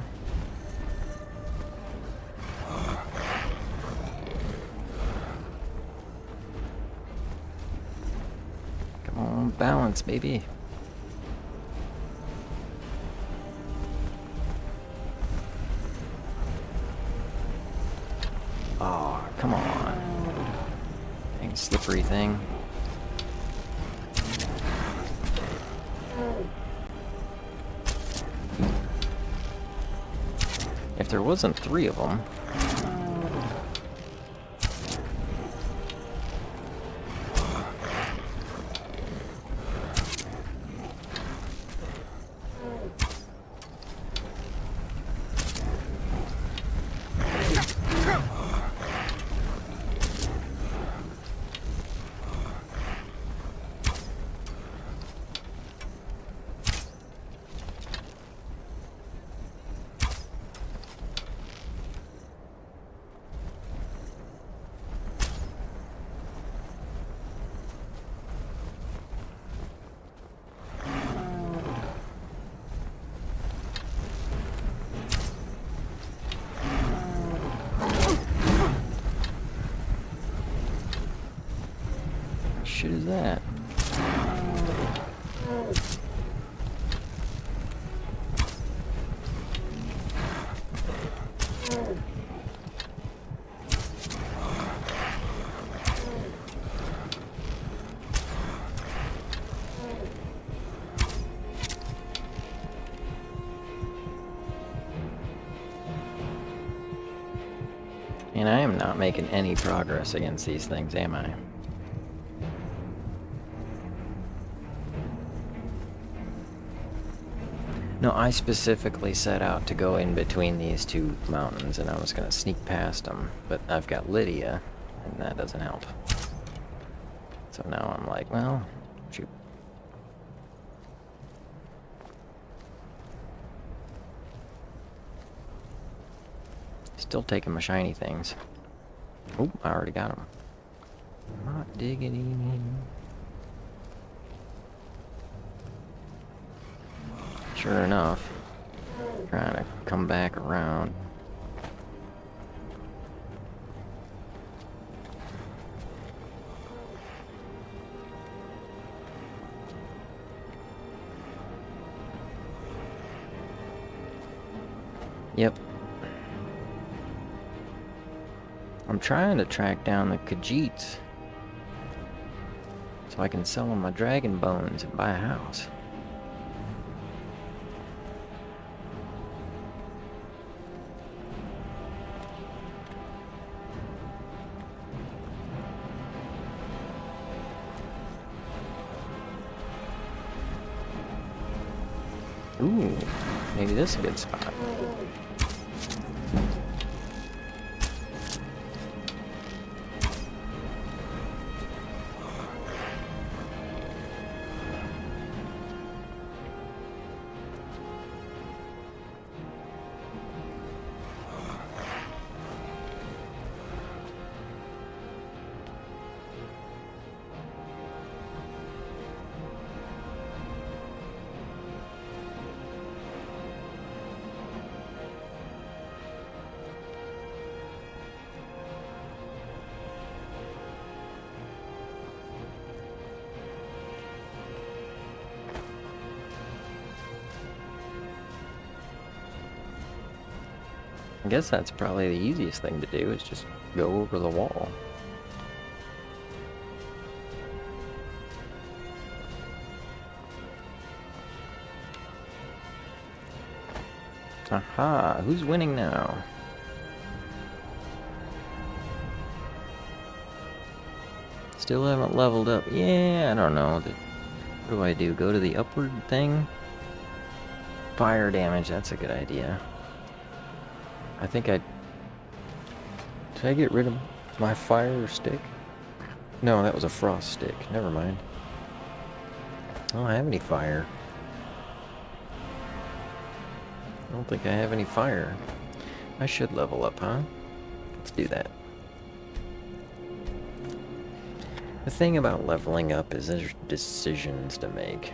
Balance, baby. Oh, come on. Dang slippery thing. If there wasn't 3 of them... shit is that? And I am not making any progress against these things, am I? No, I specifically set out to go in between these two mountains, and I was going to sneak past them, but I've got Lydia, and that doesn't help. So now I'm like, well, shoot. Still taking my shiny things. Oh, I already got them. Not diggity. Sure enough, trying to come back around. Yep. I'm trying to track down the Khajiits so I can sell them my dragon bones and buy a house. Ooh, maybe this is a good spot. I guess that's probably the easiest thing to do, is just go over the wall. Aha, who's winning now? Still haven't leveled up. Yeah, I don't know. What do I do? Go to the upward thing? Fire damage, that's a good idea. I think did I get rid of my fire stick? No, that was a frost stick. Never mind. I don't have any fire. I don't think I have any fire. I should level up, huh? Let's do that. The thing about leveling up is there's decisions to make.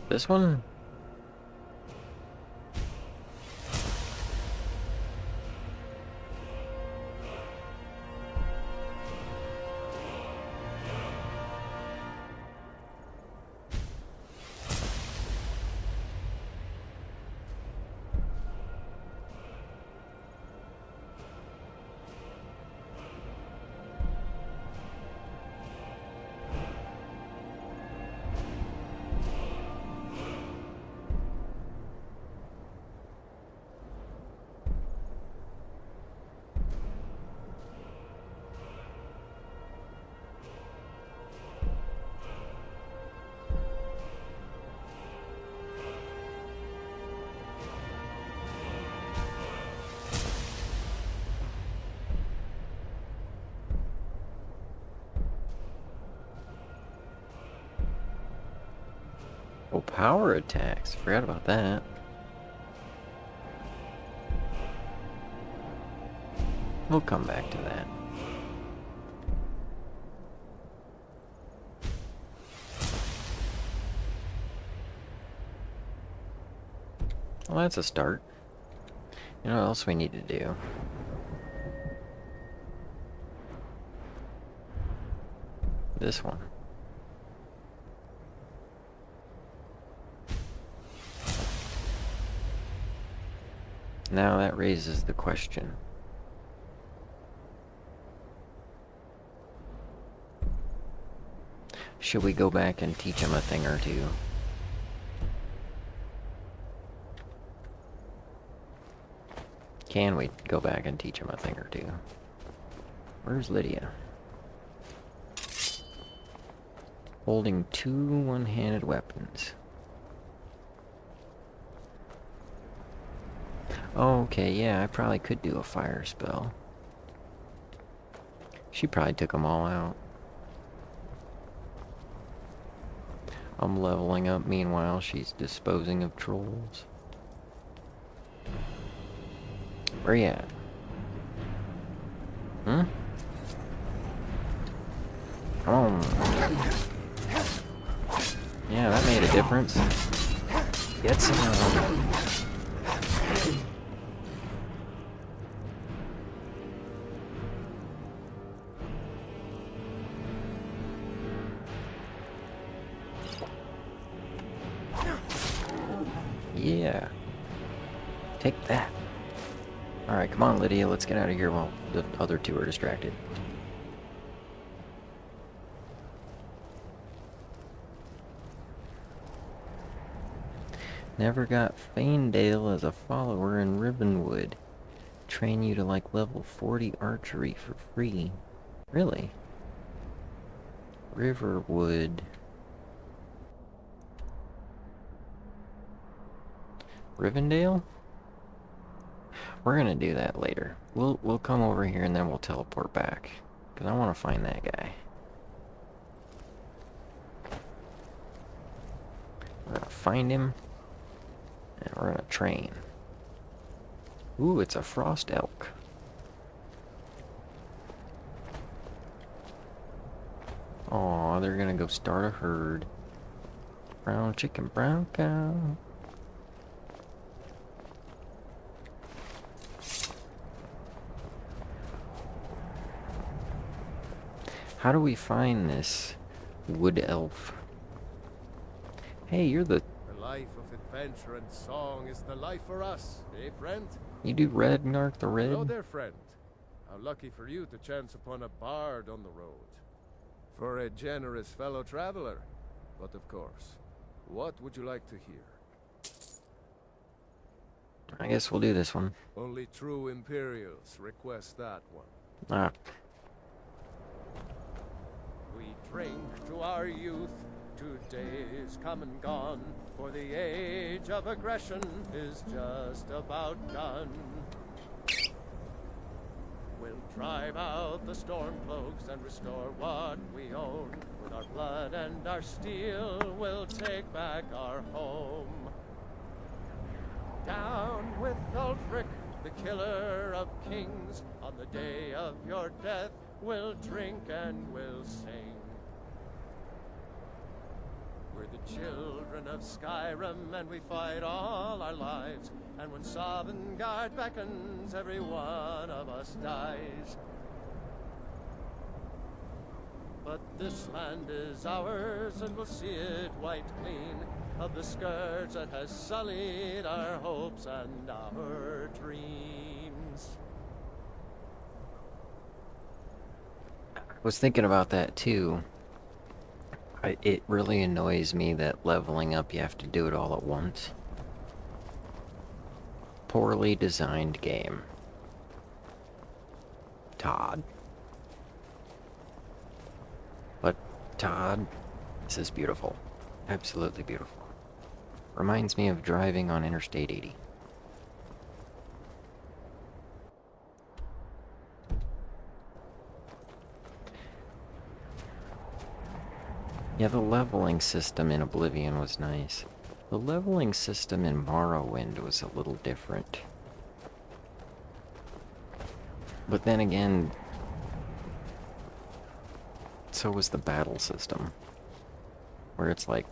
This one? Oh, power attacks. Forgot about that. We'll come back to that. Well, that's a start. You know what else we need to do? This one. Now that raises the question. Should we go back and teach him a thing or two? Can we go back and teach him a thing or two? Where's Lydia? Holding 2 one-handed weapons. Okay, yeah, I probably could do a fire spell. She probably took them all out. I'm leveling up, meanwhile she's disposing of trolls. Where you at? Hmm? Come on. Yeah, that made a difference. Get some. Yeah. Take that. Alright, come on, Lydia. Let's get out of here while the other two are distracted. Never got Faendale as a follower in Ribbonwood. Train you to like level 40 archery for free. Really? Riverwood. Rivendell? We're gonna do that later. We'll come over here and then we'll teleport back. Cause I wanna find that guy. We're gonna find him. And we're gonna train. Ooh, it's a frost elk. Aw, they're gonna go start a herd. Brown chicken, brown cow. How do we find this wood elf? Hey, you're the... The life of adventure and song is the life for us, eh, friend? You do Ragnarok the Red? Hello there, friend. How lucky for you to chance upon a bard on the road. For a generous fellow traveler. But of course, what would you like to hear? I guess we'll do this one. Only true Imperials request that one. Ah. We drink to our youth, to days come and gone, for the age of aggression is just about done. We'll drive out the storm cloaks and restore what we own. With our blood and our steel, we'll take back our home. Down with Ulfric, the killer of kings. On the day of your death, we'll drink and we'll sing. We're the children of Skyrim, and we fight all our lives. And when Sovngarde beckons, every one of us dies. But this land is ours, and we'll see it wiped clean of the scourge that has sullied our hopes and our dreams. I was thinking about that too. It really annoys me that leveling up you have to do it all at once. Poorly designed game. Todd. But Todd, this is beautiful. Absolutely beautiful. Reminds me of driving on Interstate 80. Yeah, the leveling system in Oblivion was nice. The leveling system in Morrowind was a little different. But then again, so was the battle system. Where it's like,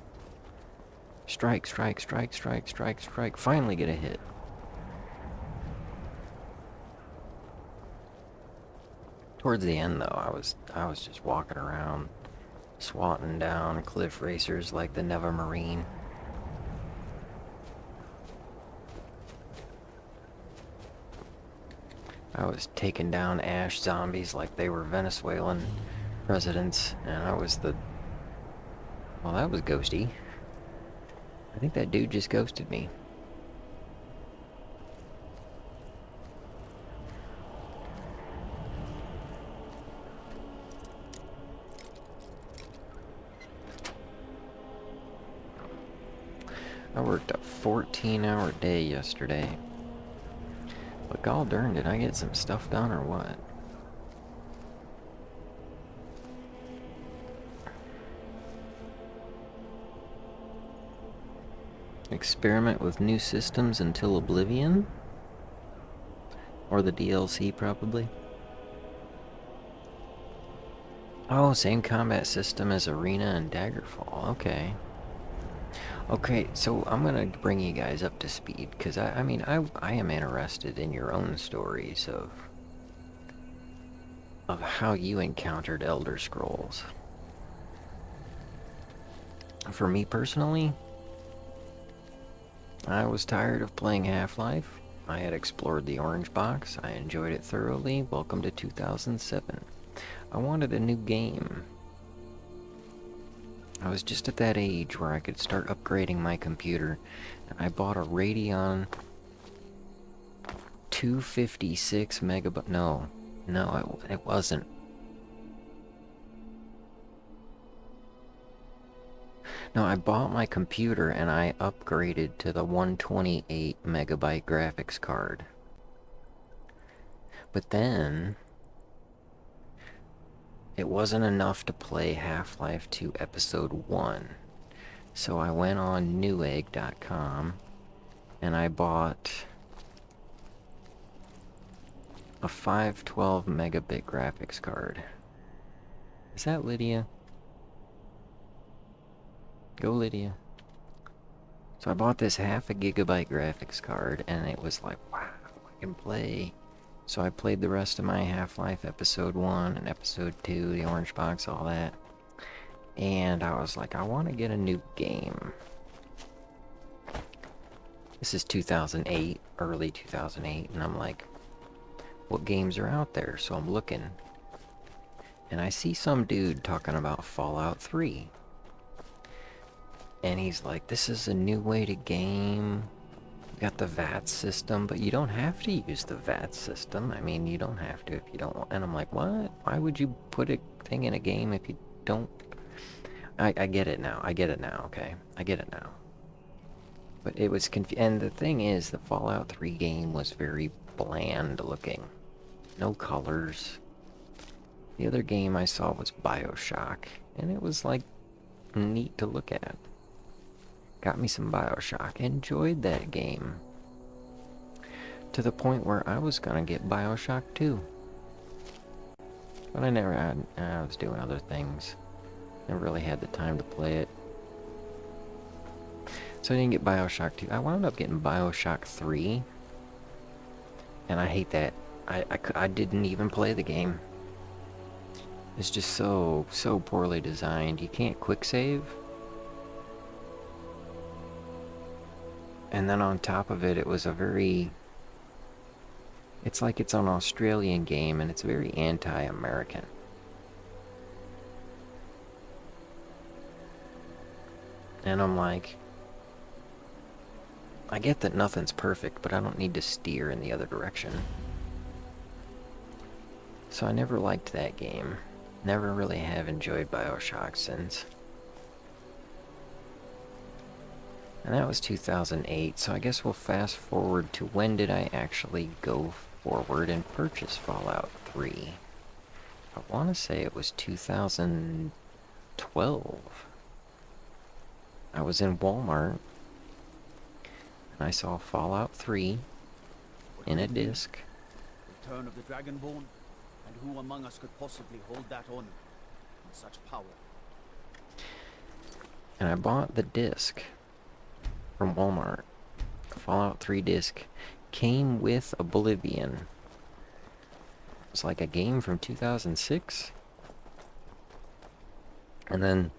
strike, strike, strike, strike, strike, strike, finally get a hit. Towards the end, though, I was just walking around, swatting down cliff racers like the Neva Marine. I was taking down ash zombies like they were Venezuelan presidents, and I was the... Well, that was ghosty. I think that dude just ghosted me. I worked a 14-hour day yesterday. But gall darn, did I get some stuff done or what? Experiment with new systems until Oblivion? Or the DLC, probably. Oh, same combat system as Arena and Daggerfall. Okay. Okay, so I'm gonna bring you guys up to speed, because I mean, I am interested in your own stories of how you encountered Elder Scrolls. For me personally, I was tired of playing Half-Life. I had explored the Orange Box. I enjoyed it thoroughly. Welcome to 2007. I wanted a new game. I was just at that age where I could start upgrading my computer, and I bought a Radeon 256 megabyte. No, it wasn't. No, I bought my computer and I upgraded to the 128 megabyte graphics card. But then it wasn't enough to play Half-Life 2 Episode 1. So I went on Newegg.com and I bought a 512 megabit graphics card. Is that Lydia? Go Lydia. So I bought this half a gigabyte graphics card and it was like, wow, I can play. So I played the rest of my Half-Life Episode 1 and Episode 2, the Orange Box, all that. And I was like, I want to get a new game. This is 2008, early 2008, and I'm like, what games are out there? So I'm looking. And I see some dude talking about Fallout 3. And he's like, this is a new way to game. You got the VAT system, but you don't have to use the VAT system. I mean, you don't have to if you don't want. And I'm like, what? Why would you put a thing in a game if you don't? I get it now. I get it now, okay? I get it now. But it was and the thing is, the Fallout 3 game was very bland looking. No colors. The other game I saw was BioShock, and it was like neat to look at. Got me some BioShock. Enjoyed that game. To the point where I was gonna get BioShock 2. But I never had, I was doing other things. Never really had the time to play it. So I didn't get BioShock 2. I wound up getting BioShock 3. And I hate that. I didn't even play the game. It's just so poorly designed. You can't quick save. And then on top of it, it was a very... It's like it's an Australian game, and it's very anti-American. And I'm like... I get that nothing's perfect, but I don't need to steer in the other direction. So I never liked that game. Never really have enjoyed BioShock since. And that was 2008, so I guess we'll fast forward to when did I actually go forward and purchase Fallout 3. I want to say it was 2012. I was in Walmart and I saw Fallout 3 in a disc. Return of the Dragonborn? And who among us could possibly hold that honor and such power? And I bought the disc from Walmart. Fallout 3 disc. Came with Oblivion. It's like a game from 2006. And then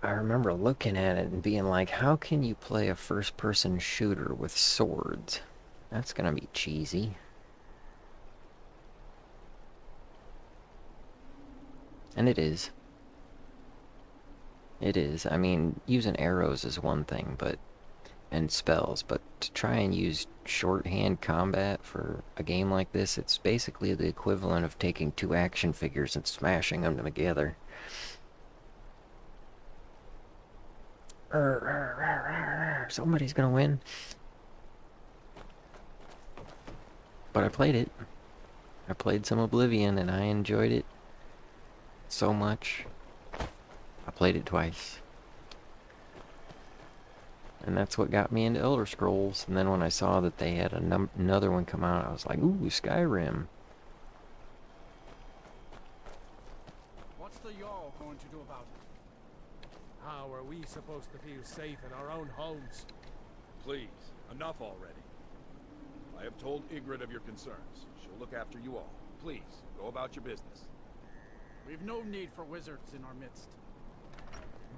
I remember looking at it and being like, how can you play a first-person shooter with swords? That's gonna be cheesy. And it is. It is. I mean, using arrows is one thing, and spells, but to try and use shorthand combat for a game like this, it's basically the equivalent of taking two action figures and smashing them together. Somebody's gonna win. But I played it. I played some Oblivion and I enjoyed it so much. I played it twice. And that's what got me into Elder Scrolls. And then when I saw that they had another one come out, I was like, ooh, Skyrim. What's the Jarl going to do about it? How are we supposed to feel safe in our own homes? Please, enough already. I have told Ygritte of your concerns. She'll look after you all. Please, go about your business. We've no need for wizards in our midst.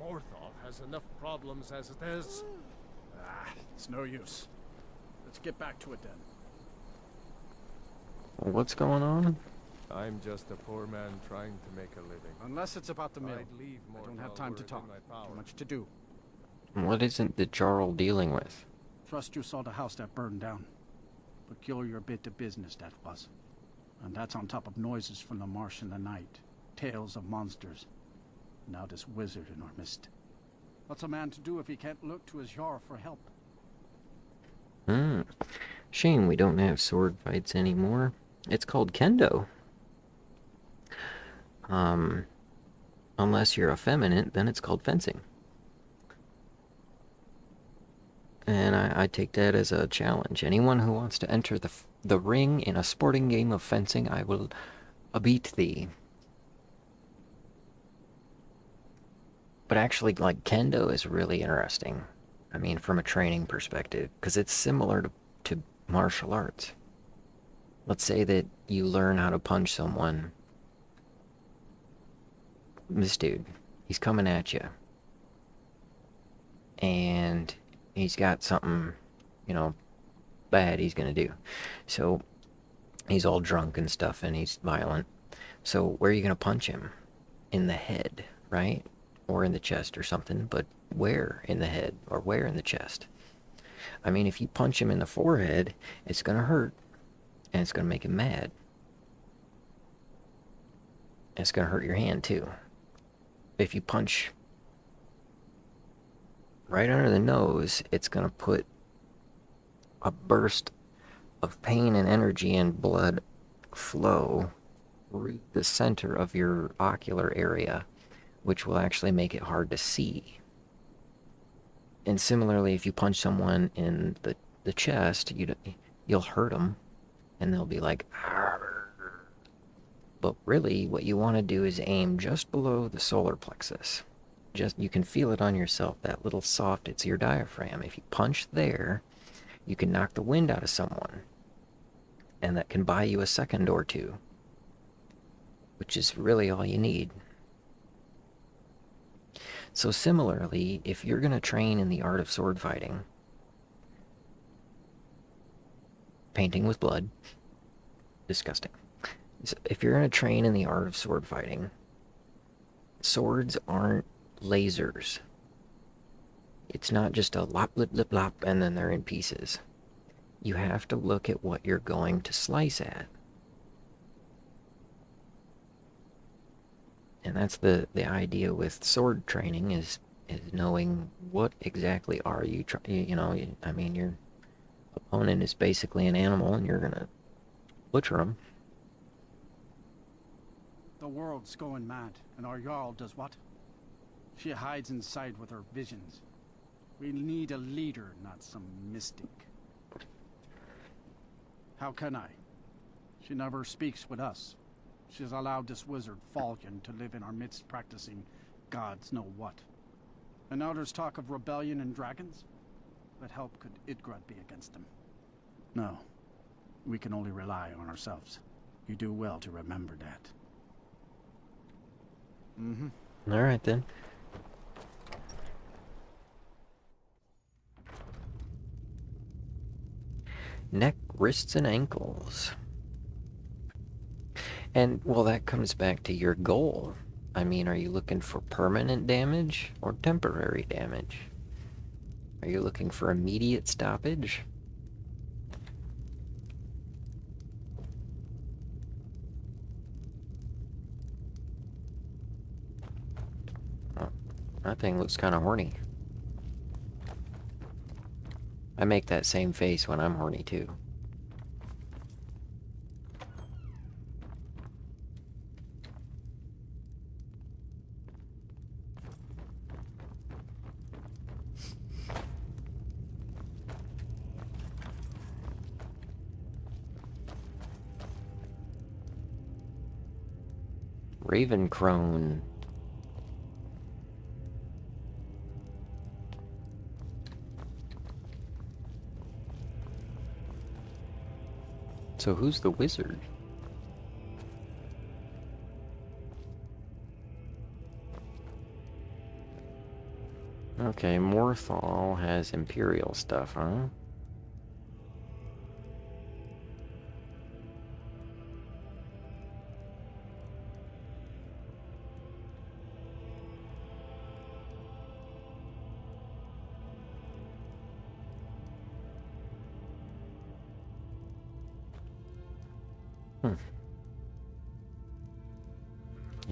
Morthal has enough problems as it is. It's no use. Let's get back to it then. What's going on? I'm just a poor man trying to make a living. Unless it's about the mill. I'd leave I don't have Morthal time to were it talk. in my power. Too much to do. What isn't the Jarl dealing with? Trust you saw the house that burned down. Peculiar bit of business that was. And that's on top of noises from the marsh in the night. Tales of monsters. Now this wizard in our midst. What's a man to do if he can't look to his Jarl for help? Shame we don't have sword fights anymore. It's called Kendo. Unless you're effeminate, then it's called fencing. And I take that as a challenge. Anyone who wants to enter the ring in a sporting game of fencing, I will beat thee. But actually, like, Kendo is really interesting. I mean, from a training perspective, because it's similar to martial arts. Let's say that you learn how to punch someone. This dude, he's coming at you. And he's got something, you know, bad he's gonna do. So, he's all drunk and stuff, and he's violent. So, where are you gonna punch him? In the head, right? Or in the chest or something, but where in the head or where in the chest? I mean, if you punch him in the forehead, it's gonna hurt, and it's gonna make him mad. And it's gonna hurt your hand too. If you punch right under the nose, it's gonna put a burst of pain and energy and blood flow through the center of your ocular area, which will actually make it hard to see. And similarly, if you punch someone in the chest, you'll hurt them, and they'll be like, "Arr." But really, what you want to do is aim just below the solar plexus. You can feel it on yourself, that little soft, it's your diaphragm. If you punch there, you can knock the wind out of someone, and that can buy you a second or two, which is really all you need. So similarly, if you're going to train in the art of sword fighting, painting with blood, disgusting. So if you're going to train in the art of sword fighting, swords aren't lasers. It's not just a lop, lip, lip, lop, and then they're in pieces. You have to look at what you're going to slice at. And that's the idea with sword training is knowing what exactly are you I mean, your opponent is basically an animal and you're gonna butcher them. The world's going mad, and our Jarl does what? She hides inside with her visions. We need a leader, not some mystic. How can I? She never speaks with us. She's allowed this wizard, Phuong, to live in our midst practicing gods know what. And now there's talk of rebellion and dragons? What help could Idgrad be against them? No. We can only rely on ourselves. You do well to remember that. Mm-hmm. Alright then. Neck, wrists, and ankles. And, well, that comes back to your goal. I mean, are you looking for permanent damage or temporary damage? Are you looking for immediate stoppage? Oh, that thing looks kind of horny. I make that same face when I'm horny too. Raven crone. So who's the wizard? Okay, Morthal has Imperial stuff, huh?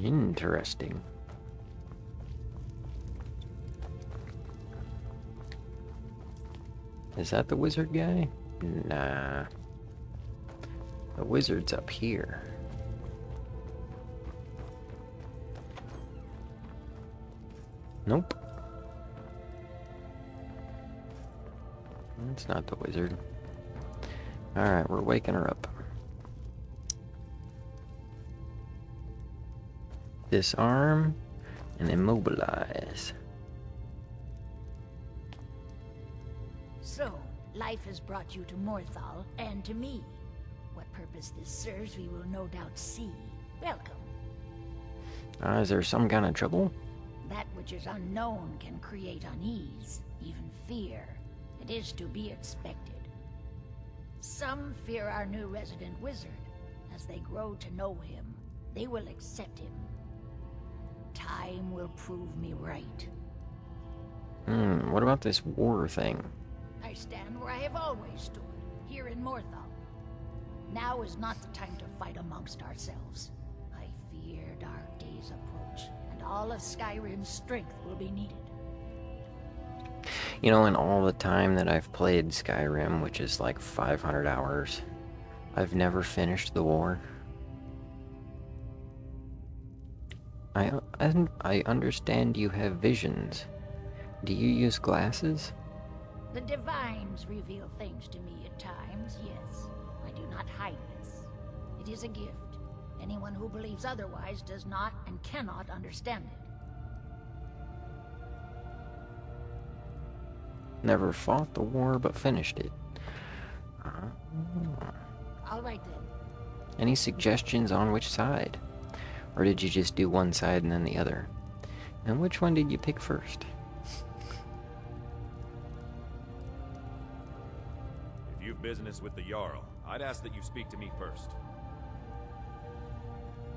Interesting. Is that the wizard guy? Nah. The wizard's up here. Nope. That's not the wizard. Alright, we're waking her up. Disarm and immobilize. So, life has brought you to Morthal and to me. What purpose this serves, we will no doubt see. Welcome. Is there some kind of trouble? That which is unknown can create unease, even fear. It is to be expected. Some fear our new resident wizard. As they grow to know him, they will accept him. Time will prove me right. What about this war thing? I stand where I have always stood, here in Morthal. Now is not the time to fight amongst ourselves. I fear dark days approach, and all of Skyrim's strength will be needed. You know, in all the time that I've played Skyrim, which is like 500 hours, I've never finished the war. I understand you have visions. Do you use glasses? The divines reveal things to me at times, yes. I do not hide this. It is a gift. Anyone who believes otherwise does not and cannot understand it. Never fought the war, but finished it. All right then. Any suggestions on which side? Or did you just do one side and then the other? And which one did you pick first? If you've business with the Jarl, I'd ask that you speak to me first.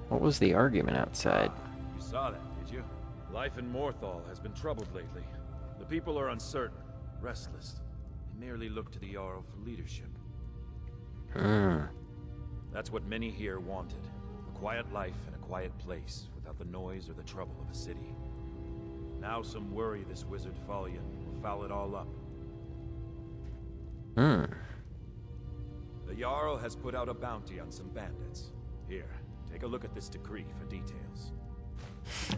What was the argument outside? You saw that, did you? Life in Morthal has been troubled lately. The people are uncertain, restless. They merely look to the Jarl for leadership. That's what many here wanted. A quiet life in a quiet place, without the noise or the trouble of a city. Now some worry this wizard Phuong will foul it all up. The Jarl has put out a bounty on some bandits. Here, take a look at this decree for details.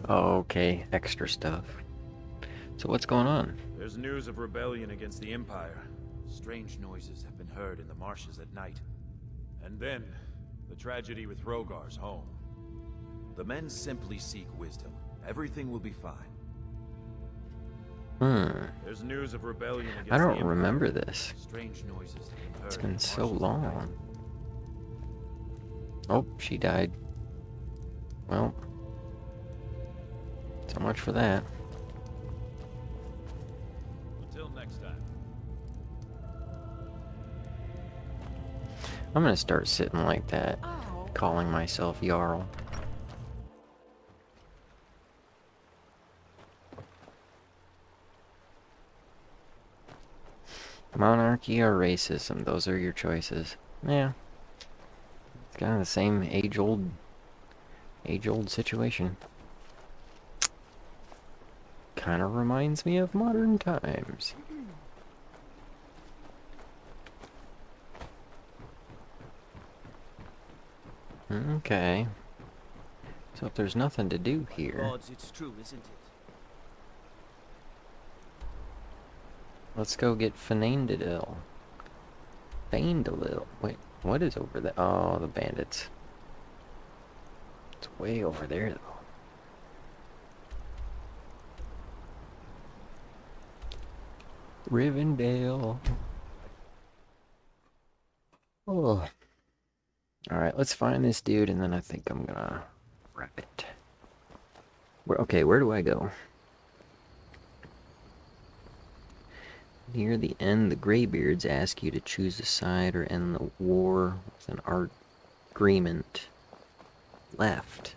Okay, extra stuff. So what's going on? There's news of rebellion against the Empire. Strange noises have been heard in the marshes at night. And then, the tragedy with Rogar's home. The men simply seek wisdom. Everything will be fine. There's news of rebellion against I the don't Empire. remember this. Strange noises have been heard It's in been the so marshes at long. night. Oh, she died. Well, so much for that. Until next time. I'm gonna start sitting like that, calling myself Jarl. Monarchy or racism, those are your choices. Yeah. It's kind of the same age-old situation. Kind of reminds me of modern times. Okay. So if there's nothing to do here, Gods, it's true, isn't it? let's go get Fernandadil. Fandalil. Wait, what is over there? Oh, the bandits. It's way over there, though. Rivendell. Oh. Alright, let's find this dude, and then I think I'm gonna wrap it. Okay, where do I go? Near the end, the Greybeards ask you to choose a side or end the war with an agreement. Left.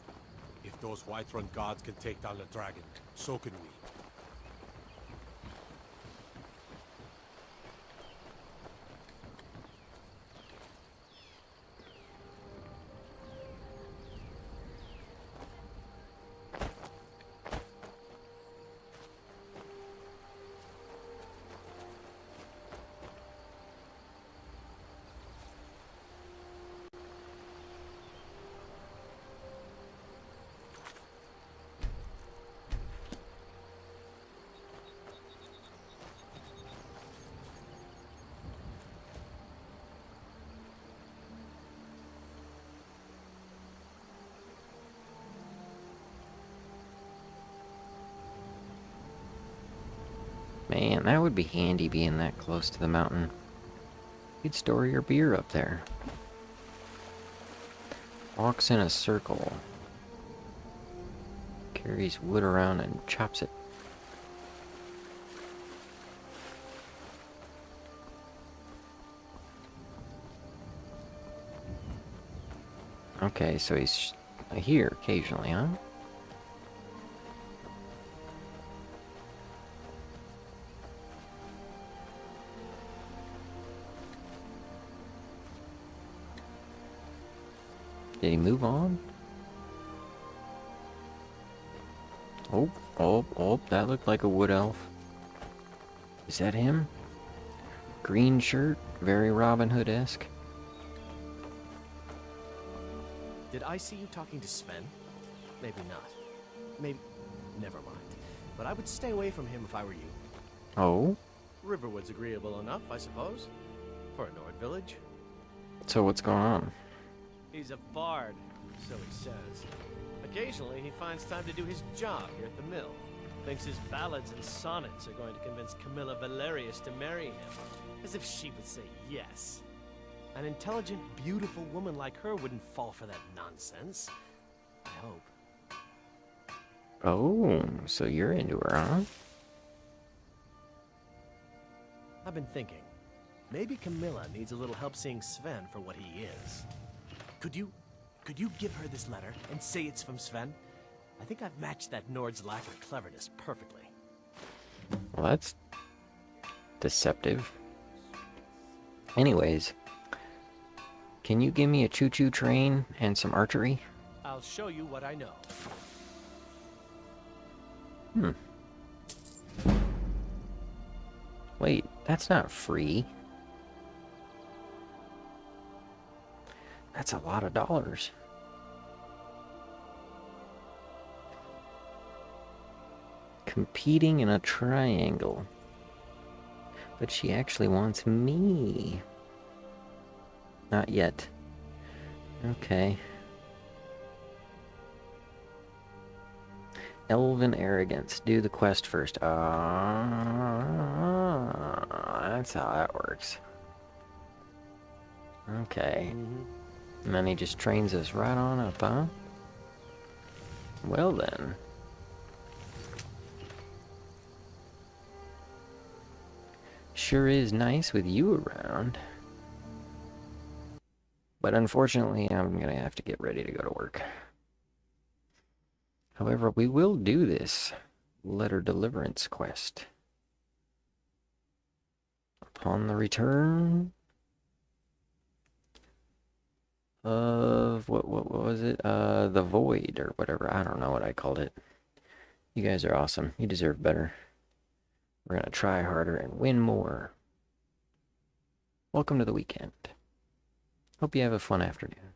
If those Whiterun gods can take down the dragon, so can we. Man, that would be handy being that close to the mountain. You'd store your beer up there. Walks in a circle. Carries wood around and chops it. Okay, so he's here occasionally, huh? Did he move on? Oh, that looked like a wood elf. Is that him? Green shirt, very Robin Hood-esque. Did I see you talking to Sven? Maybe not. Maybe... Never mind. But I would stay away from him if I were you. Oh? Riverwood's agreeable enough, I suppose. For a Nord village. So what's going on? He's a bard, so he says. Occasionally, he finds time to do his job here at the mill. Thinks his ballads and sonnets are going to convince Camilla Valerius to marry him. As if she would say yes. An intelligent, beautiful woman like her wouldn't fall for that nonsense. I hope. Oh, so you're into her, huh? I've been thinking. Maybe Camilla needs a little help seeing Sven for what he is. Could you give her this letter and say it's from Sven? I think I've matched that Nord's lack of cleverness perfectly. Well, that's deceptive. Anyways, can you give me a choo-choo train and some archery? I'll show you what I know. Wait, that's not free. That's a lot of dollars. competing in a triangle. But she actually wants me. Not yet. Okay. Elven arrogance. Do the quest first. That's how that works. Okay. And then he just trains us right on up, huh? Well then. Sure is nice with you around. But unfortunately, I'm gonna have to get ready to go to work. However, we will do this letter deliverance quest. Upon the return of what was it? The Void or whatever. I don't know what I called it. You guys are awesome. You deserve better. We're gonna try harder and win more. Welcome to the weekend. Hope you have a fun afternoon.